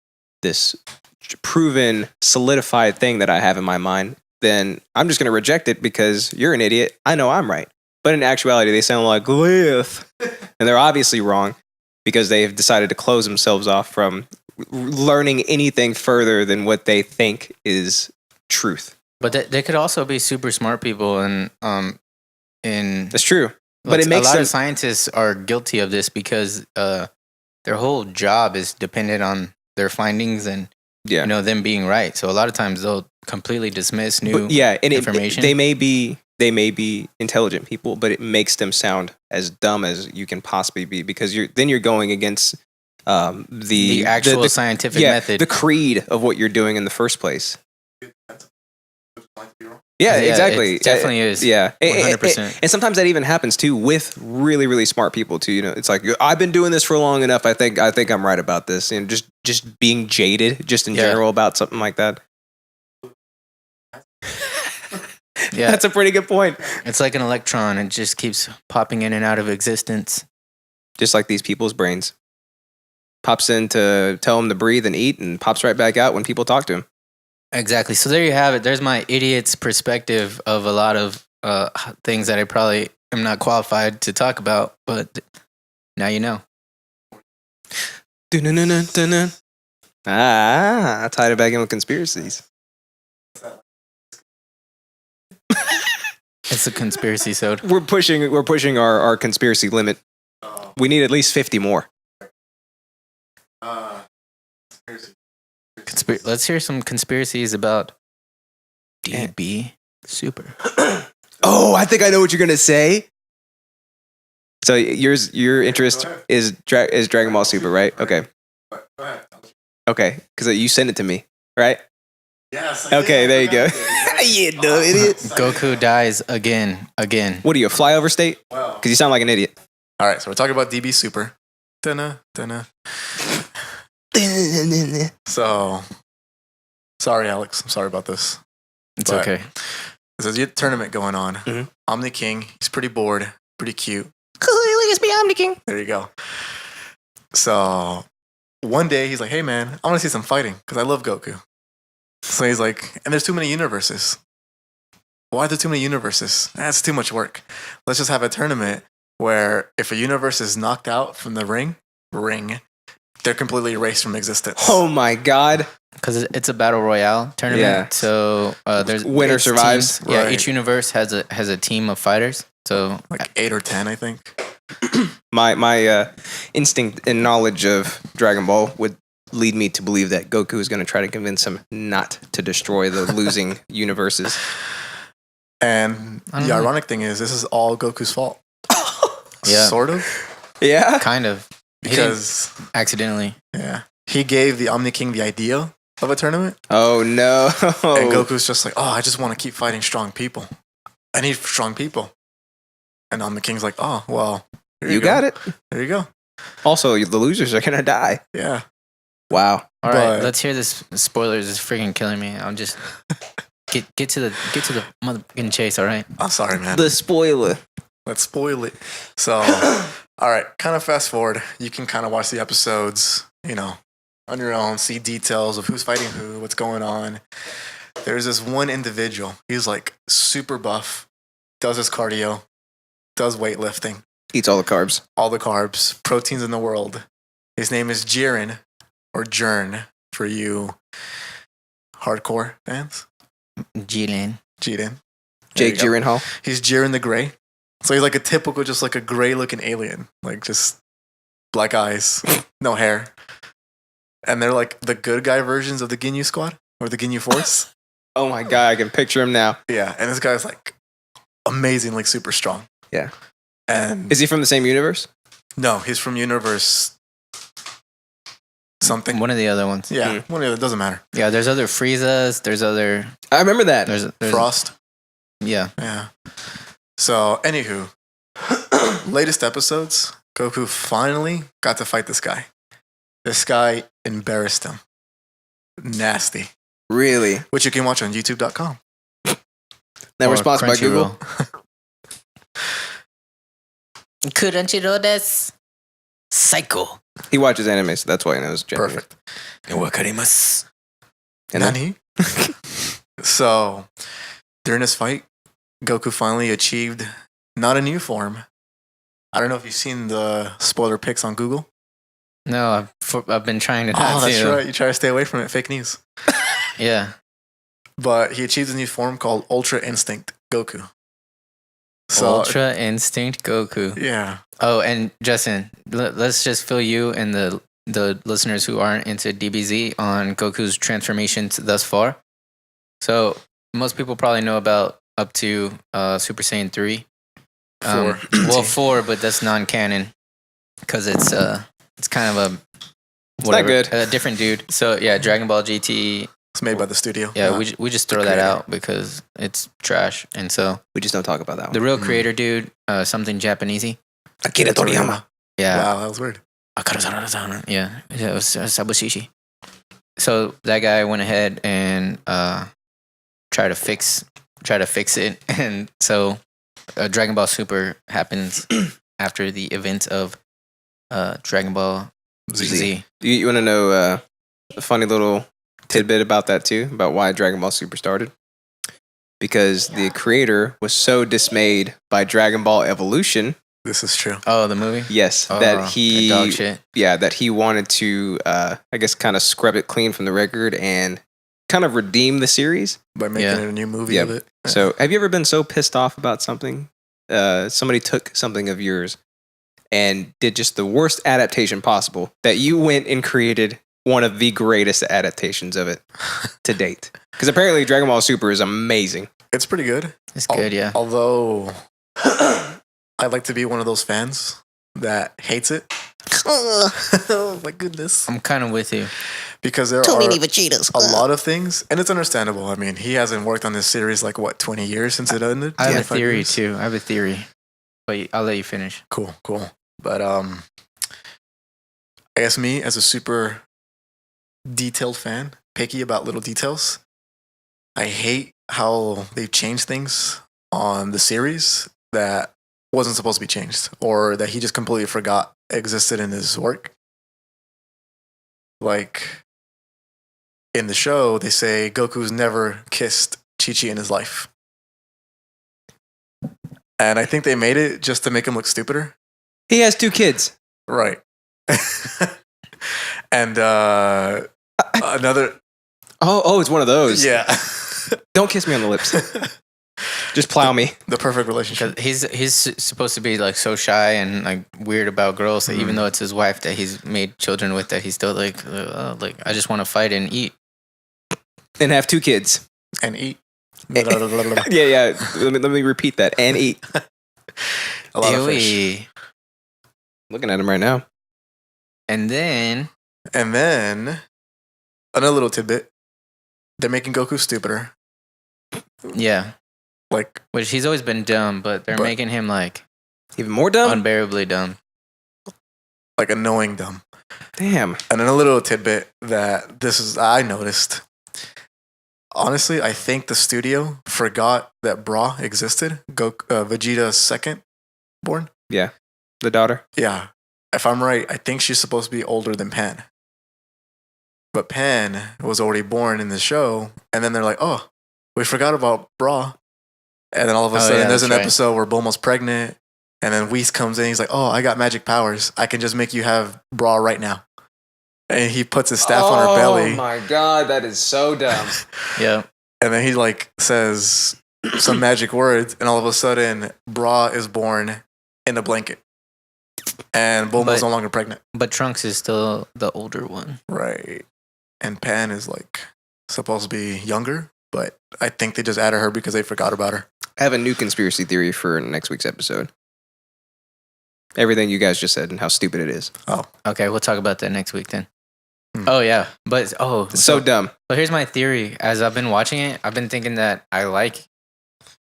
proven, solidified thing that I have in my mind, then I'm just going to reject it because you're an idiot. I know I'm right. But in actuality, they sound like glyph. And they're obviously wrong because they've decided to close themselves off from learning anything further than what they think is truth. But they could also be super smart people, and that's true. But it makes a lot them of scientists are guilty of this because their whole job is dependent on their findings and them being right. So a lot of times they'll completely dismiss new information. They may be intelligent people, but it makes them sound as dumb as you can possibly be because you're going against the actual scientific method, the creed of what you're doing in the first place. Yeah, exactly. It definitely is. Yeah, 100%. And sometimes that even happens too with really, really smart people too. It's like I've been doing this for long enough. I think I'm right about this, and just being jaded, just in general about something like that. Yeah, that's a pretty good point. It's like an electron; it just keeps popping in and out of existence, just like these people's brains. Pops in to tell them to breathe and eat, and pops right back out when people talk to him. Exactly. So there you have it. There's my idiot's perspective of a lot of things that I probably am not qualified to talk about, but now you know. I tied it back in with conspiracies. It's a conspiracy sode. We're pushing our conspiracy limit. We need at least 50 more. Let's hear some conspiracies about DB Super. Oh, I think I know what you're gonna say. So your interest is Dragon Ball Super, right? Okay. Okay, because you sent it to me, right? Yes. Okay, there you go. You dumb idiot. Goku dies again. What are you, a flyover state? Because you sound like an idiot. All right, so we're talking about DB Super. So, sorry, Alex. I'm sorry about this. It's okay. There's a tournament going on. Mm-hmm. Omni King. He's pretty bored, pretty cute. Look at me, Omni King. There you go. So, one day he's like, "Hey, man, I want to see some fighting because I love Goku." So he's like, "And there's too many universes. Why are there too many universes? That's too much work. Let's just have a tournament where if a universe is knocked out from the ring, they're completely erased from existence." Oh my god. Because it's a battle royale tournament. Yeah. So there's winner survives. Teams. Yeah, Right. each universe has a team of fighters. So Like 8 or 10, I think. My instinct and knowledge of Dragon Ball would lead me to believe that Goku is going to try to convince him not to destroy the losing universes. And the ironic thing is, this is all Goku's fault. Yeah. Sort of. Yeah? kind of Because, accidentally. yeah, he gave the Omni King the idea of a tournament. Oh no. And Goku's just like, "Oh, I just want to keep fighting strong people. I need strong people." And Omni King's like, "Oh, well, here You got it. There you go." Also, the losers are going to die. Yeah. Wow. All right, But- let's hear this. Spoilers is freaking killing me. I'll just get to the motherfucking chase. All right. I'm sorry, man. The spoiler. Let's spoil it. So, all right, kind of fast forward. You can kind of watch the episodes, on your own, see details of who's fighting who, what's going on. There's this one individual. He's like super buff, does his cardio, does weightlifting, Eats all the carbs. all the carbs, proteins in the world. His name is Jiren, or Jern for you hardcore fans. Jilin. Jiren. Jake Gyllenhaal. He's Jiren the Grey. So he's like a typical, just like a gray looking alien. Like just black eyes, no hair. And they're like the good guy versions of the Ginyu Squad or the Ginyu Force. Oh my god, I can picture him now. Yeah. And this guy's like amazing, like super strong. Yeah. And Is he from the same universe? no, he's from Universe something. One of the other ones. Yeah. One of the other, doesn't matter. Yeah, there's other Friezas. There's other. I remember that. There's Frost. Yeah. Yeah. So, anywho, latest episodes, Goku finally got to fight this guy. This guy embarrassed him. Nasty. Really? Which you can watch on youtube.com. Never Or sponsored by Google. Crunchyroll desu. Psycho. He watches anime, so that's why he knows Japanese. Perfect. Wakarimasu. And then- Nani? So, during this fight, Goku finally achieved not a new form. I don't know if you've seen the spoiler pics on Google. No, I've been trying to. Oh, that's too. right. You try to stay away from it. Fake news. Yeah. But he achieved a new form called Ultra Instinct Goku. So Ultra Instinct Goku. yeah, Oh, and Justin, let's just fill you and the listeners who aren't into DBZ on Goku's transformations thus far. So most people probably know about up to Super Saiyan 3. 4. Well, 4, but that's non-canon because it's kind of a not good. a different dude. So yeah, Dragon Ball GT. It's made by the studio. Yeah, not we just throw the that creator. out because it's trash. And so We just don't talk about that one. the real creator dude, something Japanesey. Akira Toriyama. Yeah. Wow, that was weird. Yeah, it was Sabushishi. So that guy went ahead and tried to fix it, and so Dragon Ball Super happens after the events of Dragon Ball Z. You want to know a funny little tidbit about that too, about why Dragon Ball Super started? Because the creator was so dismayed by Dragon Ball Evolution, This is true. Oh, the movie. yes, that he dog shit. that he wanted to I guess kind of scrub it clean from the record and kind of redeem the series. By making Yeah. it a new movie Yeah. of it. So, have you ever been so pissed off about something? Somebody took something of yours and did just the worst adaptation possible that you went and created one of the greatest adaptations of it to date. Because apparently Dragon Ball Super is amazing. It's pretty good. It's good, yeah. Although I'd like to be one of those fans that hates it. Oh my goodness. I'm kind of with you. Because there Too are many Vegetas. a lot of things, and it's understandable. I mean, he hasn't worked on this series like, what, 20 years since it ended? I have a 25 theory years? too. I have a theory, but I'll let you finish. Cool. But I guess me, as a super detailed fan, picky about little details, I hate how they've changed things on the series that wasn't supposed to be changed, or that he just completely forgot existed in his work. Like, in the show, they say Goku's never kissed Chi-Chi in his life. And I think they made it just to make him look stupider. He has 2 kids. Right. And another. Oh, it's one of those. Yeah. Don't kiss me on the lips. Just plow me. The perfect relationship. 'Cause he's supposed to be like so shy and like weird about girls that even though it's his wife that he's made children with, that he's still like I just want to fight and eat. And have 2 kids. And eat. Yeah. Let me repeat that. And eat. A lot of fish. Ewy. Looking at him right now. And then And then another little tidbit. They're making Goku stupider. yeah, Like, which he's always been dumb, but they're But- making him like Even more dumb? unbearably dumb. annoying dumb. Damn. And then a little tidbit that I noticed. Honestly, I think the studio forgot that Bra existed. Vegeta's second born. The daughter. Yeah. If I'm right, I think she's supposed to be older than Pan. But Pan was already born in the show. And then they're like, oh, we forgot about Bra. And then all of a Oh, sudden, yeah, there's an that's right. episode where Bulma's pregnant. And then Whis comes in. He's like, oh, I got magic powers. I can just make you have Bra right now. And he puts his staff on her belly. Oh my god, that is so dumb. Yeah, And then he like says some magic words. And all of a sudden, Bra is born in a blanket. And Bulma's But- no longer pregnant. but Trunks is still the older one. Right. And Pan is like supposed to be younger, but I think they just added her because they forgot about her. I have a new conspiracy theory for next week's episode. Everything you guys just said and how stupid it is. Okay, we'll talk about that next week then. Hmm. Oh yeah, but It's so dumb. So here's my theory. As I've been watching it, I've been thinking that I like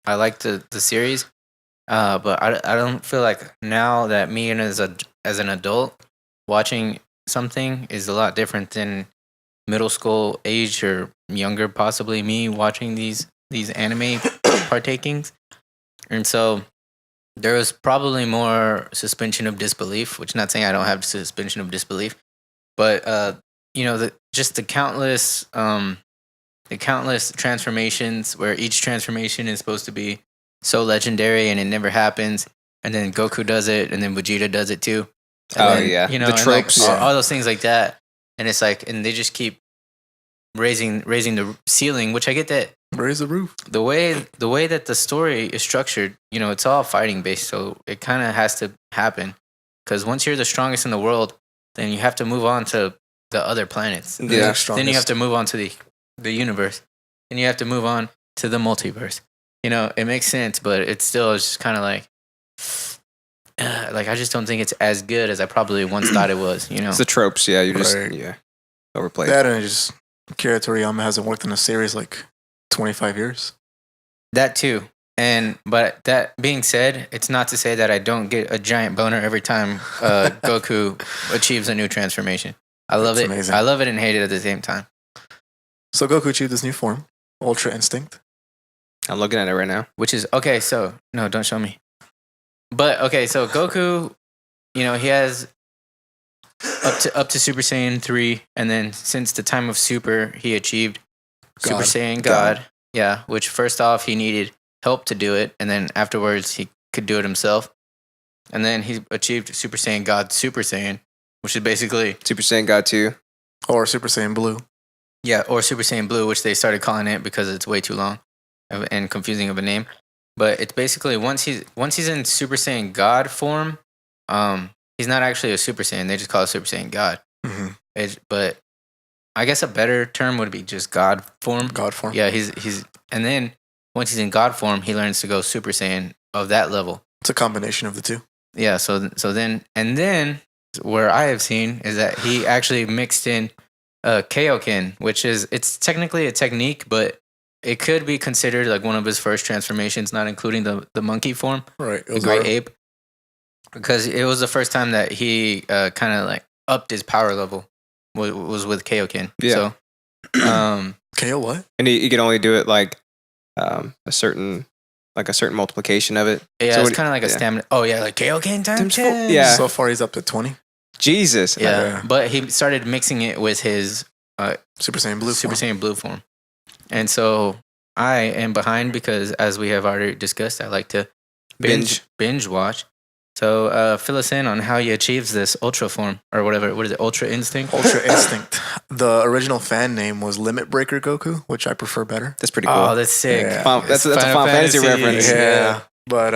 the series, but I don't feel like now that me and as an adult watching something is a lot different than middle school age or younger, possibly me watching these anime partakings, and so there was probably more suspension of disbelief. Which not saying I don't have suspension of disbelief, but you know, the countless transformations where each transformation is supposed to be so legendary and it never happens, and then Goku does it, and then Vegeta does it too. And Oh, then, yeah. you know, The and, tropes. like, Yeah. all those things like that, and it's like, and they just keep raising the ceiling, which I get that Raise the roof. The way that the story is structured, you know, it's all fighting based, so it kind of has to happen. Because once you're the strongest in the world, then you have to move on to the other planets. Yeah. Then you have to move on to the universe. Then you have to move on to the multiverse. You know, it makes sense, but it's still just kind of like I just don't think it's as good as I probably once thought it was. You know, It's the tropes. Yeah, you're just Right. overplayed. That and just Akira Toriyama hasn't worked in a series like 25 years. that too. But that being said, it's not to say that I don't get a giant boner every time Goku achieves a new transformation. I love It's it. amazing. I love it and hate it at the same time. So Goku achieved this new form, Ultra Instinct. I'm looking at it right now. Which is okay. So no, don't show me. But okay, so Goku, you know, he has up to Super Saiyan 3, and then since the time of Super, he achieved Super God. Saiyan God. Yeah, which first off he needed help to do it, and then afterwards he could do it himself. And then he achieved Super Saiyan God Super Saiyan, which is basically Super Saiyan God 2. Or Super Saiyan Blue. or Super Saiyan Blue, which they started calling it because it's way too long and confusing of a name. But it's basically once he's in Super Saiyan God form, he's not actually a Super Saiyan. They just call it Super Saiyan God. Mm-hmm. But I guess a better term would be just God form. God form. Yeah, he's and then once he's in God form, he learns to go Super Saiyan of that level. It's a combination of the two. Yeah, so then where I have seen is that he actually mixed in Kaioken, which it's technically a technique, but it could be considered like one of his first transformations, not including the monkey form, Right. the great ape, because it was the first time that he kind of like upped his power level was with Kaioken. Yeah. So, KO what? And you can only do it like a certain multiplication of it. yeah, So it's what- kind of like a yeah. stamina. Oh yeah, like Kaioken times 10. Yeah. So far he's up to 20. Jesus. Yeah, Yeah. but he started mixing it with his Super Saiyan Blue Super form. Saiyan Blue form. And so I am behind because, as we have already discussed, I like to binge watch. So fill us in on how he achieves this Ultra form or whatever. What is it? Ultra Instinct? Ultra Instinct. The original fan name was Limit Breaker Goku, which I prefer better. That's pretty cool. Oh, that's sick. Yeah. That's a Final Final Fantasy reference. Yeah. But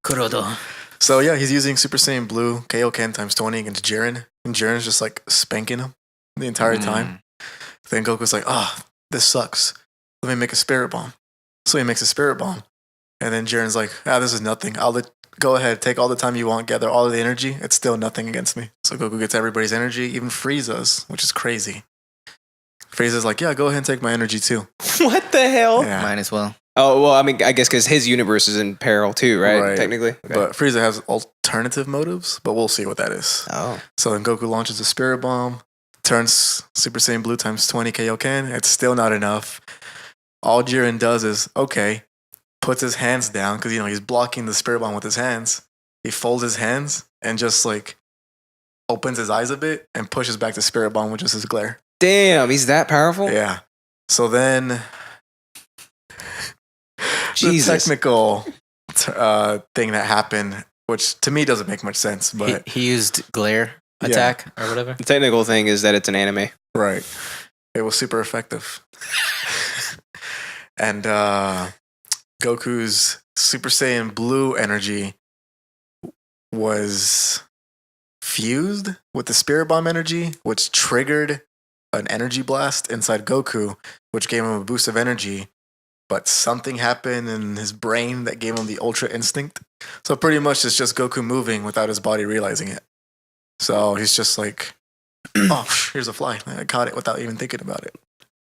Kurodo. so yeah, he's using Super Saiyan Blue Kaioken times 20 against Jiren, and Jiren's just like spanking him the entire time. Then Goku's like, this sucks. Let me make a spirit bomb. So he makes a spirit bomb. And then Jiren's like, this is nothing. Go ahead, take all the time you want, gather all of the energy. It's still nothing against me. So Goku gets everybody's energy, even Frieza's, which is crazy. Frieza's like, yeah, go ahead and take my energy too. What the hell? Yeah. Might as well. Oh, well, I mean, I guess because his universe is in peril too, right? Right. Technically. Okay. But Frieza has alternative motives, but we'll see what that is. Oh. So then Goku launches a spirit bomb, turns Super Saiyan Blue times 20 Kaioken. It's still not enough. All Jiren does is, okay, puts his hands down because, he's blocking the spirit bomb with his hands. He folds his hands and just like opens his eyes a bit and pushes back the spirit bomb with just his glare. Damn, he's that powerful? Yeah. So then Jesus. the technical thing that happened, which to me doesn't make much sense, but He used glare attack or whatever. The technical thing is that it's an anime. right. It was super effective. And Goku's Super Saiyan Blue energy was fused with the Spirit Bomb energy, which triggered an energy blast inside Goku, which gave him a boost of energy. But something happened in his brain that gave him the Ultra Instinct. So pretty much it's just Goku moving without his body realizing it. So he's just like, here's a fly. I caught it without even thinking about it.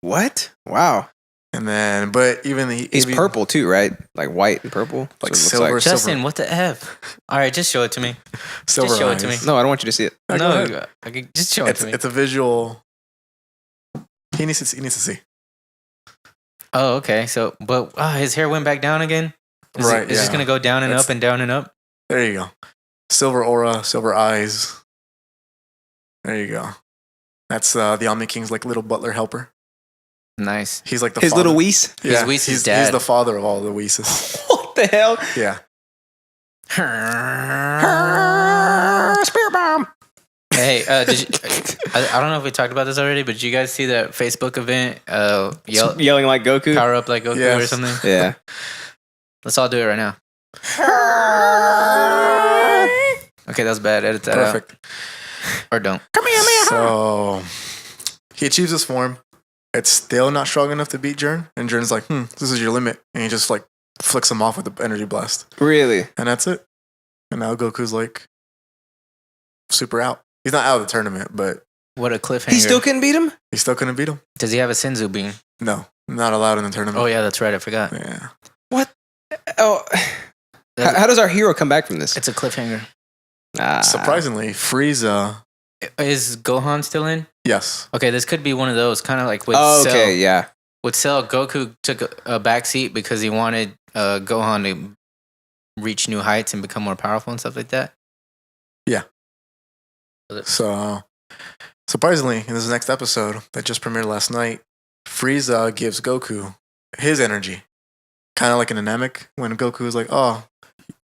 What? Wow. And then, but even He's purple too, right? Like white and purple. Like So it looks silver. Justyn, what the F? All right, just show it to me. silver just show it eyes. to me. No, I don't want you to see it. Yeah, go ahead. Okay, just show it to me. It's a visual. He needs to see. Oh, okay. So, but his hair went back down again. Is Right, It's just yeah. gonna go down and up and down and up. There you go. Silver aura, silver eyes. There you go. That's the Omni King's like little butler helper. Nice. He's like the His father. little Whis. Yeah, He's Whis' he's dad. the father of all the Whis. What the hell? Yeah. Spirit bomb. Hey, did you, I don't know if we talked about this already, but did you guys see that Facebook event? Yelling like Goku. Power up like Goku or Yes. something. Yeah. Let's all do it right now. Okay, that was bad. Edit that Perfect. out. Or don't. So he achieves his form. It's still not strong enough to beat Jern. And Jern's like, this is your limit. And he just like flicks him off with the energy blast. Really? And that's it. And now Goku's like super out. He's not out of the tournament, but What a cliffhanger. He still couldn't beat him? he still couldn't beat him. Does he have a Senzu beam? No, not allowed in the tournament. Oh, yeah, that's right. I forgot. Yeah. Oh. How does our hero come back from this? It's a cliffhanger. Surprisingly, Frieza, Is Gohan still in? yes. Okay, this could be one of those, kind of like with Oh, Cell. okay, yeah. With Cell, Goku took a back seat because he wanted Gohan to reach new heights and become more powerful and stuff like that. So, surprisingly, in this next episode that just premiered last night, Frieza gives Goku his energy. Kind of like in a Namek, when Goku was like, oh,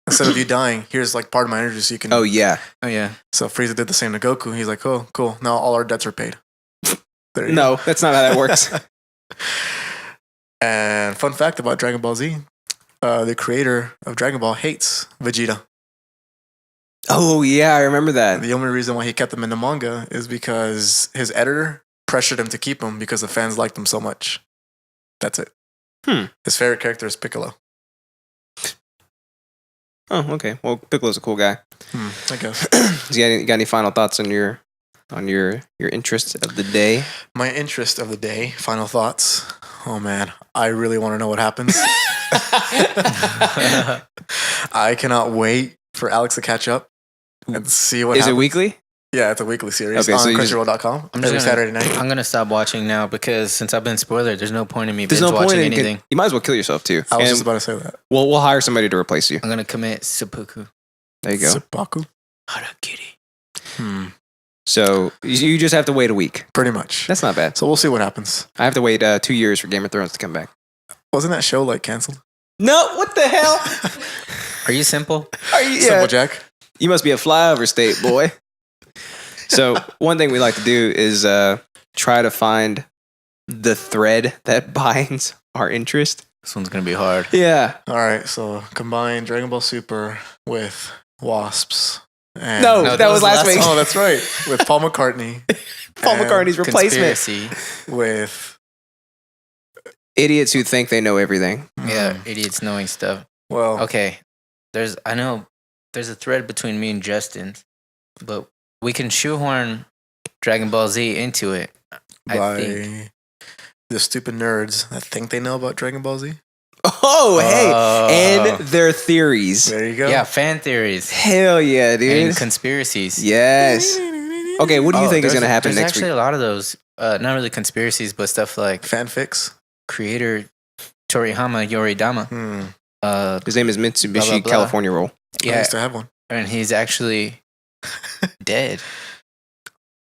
instead of you dying, here's like part of my energy so you can. Oh, yeah. Oh, yeah. So Frieza did the same to Goku. He's like, oh, cool. Now all our debts are paid. There you No, that's not how that works. go. And fun fact about Dragon Ball Z, the creator of Dragon Ball hates Vegeta. Oh, yeah, I remember that. The only reason why he kept him in the manga is because his editor pressured him to keep him because the fans liked him so much. That's it. His favorite character is Piccolo. Oh, okay. Well, Piccolo's a cool guy. I guess. You got any final thoughts on your interest of the day? My interest of the day, final thoughts. Oh man, I really want to know what happens. I cannot wait for Alex to catch up and see what Is happens. it weekly? Yeah, it's a weekly series Okay, so on you just- Crunchyroll.com I'm every just Saturday night. I'm gonna stop watching now because since I've been spoiled, there's no point in me There's binge no point watching in anything. You might as well kill yourself too. I was And just about to say that. we'll hire somebody to replace you. I'm gonna commit seppuku. There you go. Seppuku? Harakiri. So you just have to wait a week. Pretty much. That's not bad. So we'll see what happens. I have to wait 2 years for Game of Thrones to come back. Wasn't that show like canceled? No, what the hell? Are you simple? Are you, Simple Jack. You must be a flyover state, boy. So one thing we like to do is try to find the thread that binds our interest. This one's gonna be hard. Yeah. All right, so combine Dragon Ball Super with Wasps. And No, No, that was last week. Oh, that's right. With Paul McCartney. Paul and McCartney's replacement. Conspiracy. With Idiots who think they know everything. Yeah, idiots knowing stuff. Well, Okay, I know there's a thread between me and Justin, but we can shoehorn Dragon Ball Z into it. I by think. the stupid nerds that think they know about Dragon Ball Z. Oh, hey. Oh. And their theories. There you go. Yeah, fan theories Hell yeah, dude. and conspiracies. Yes. Okay, what do you think is There's- going to happen There's next actually week? a lot of those, not really conspiracies, but stuff like Fanfics. creator Toriyama Yoridama. His name is Mitsubishi Blah, blah, blah. California Roll. I Yeah, used to have one. and he's actually dead.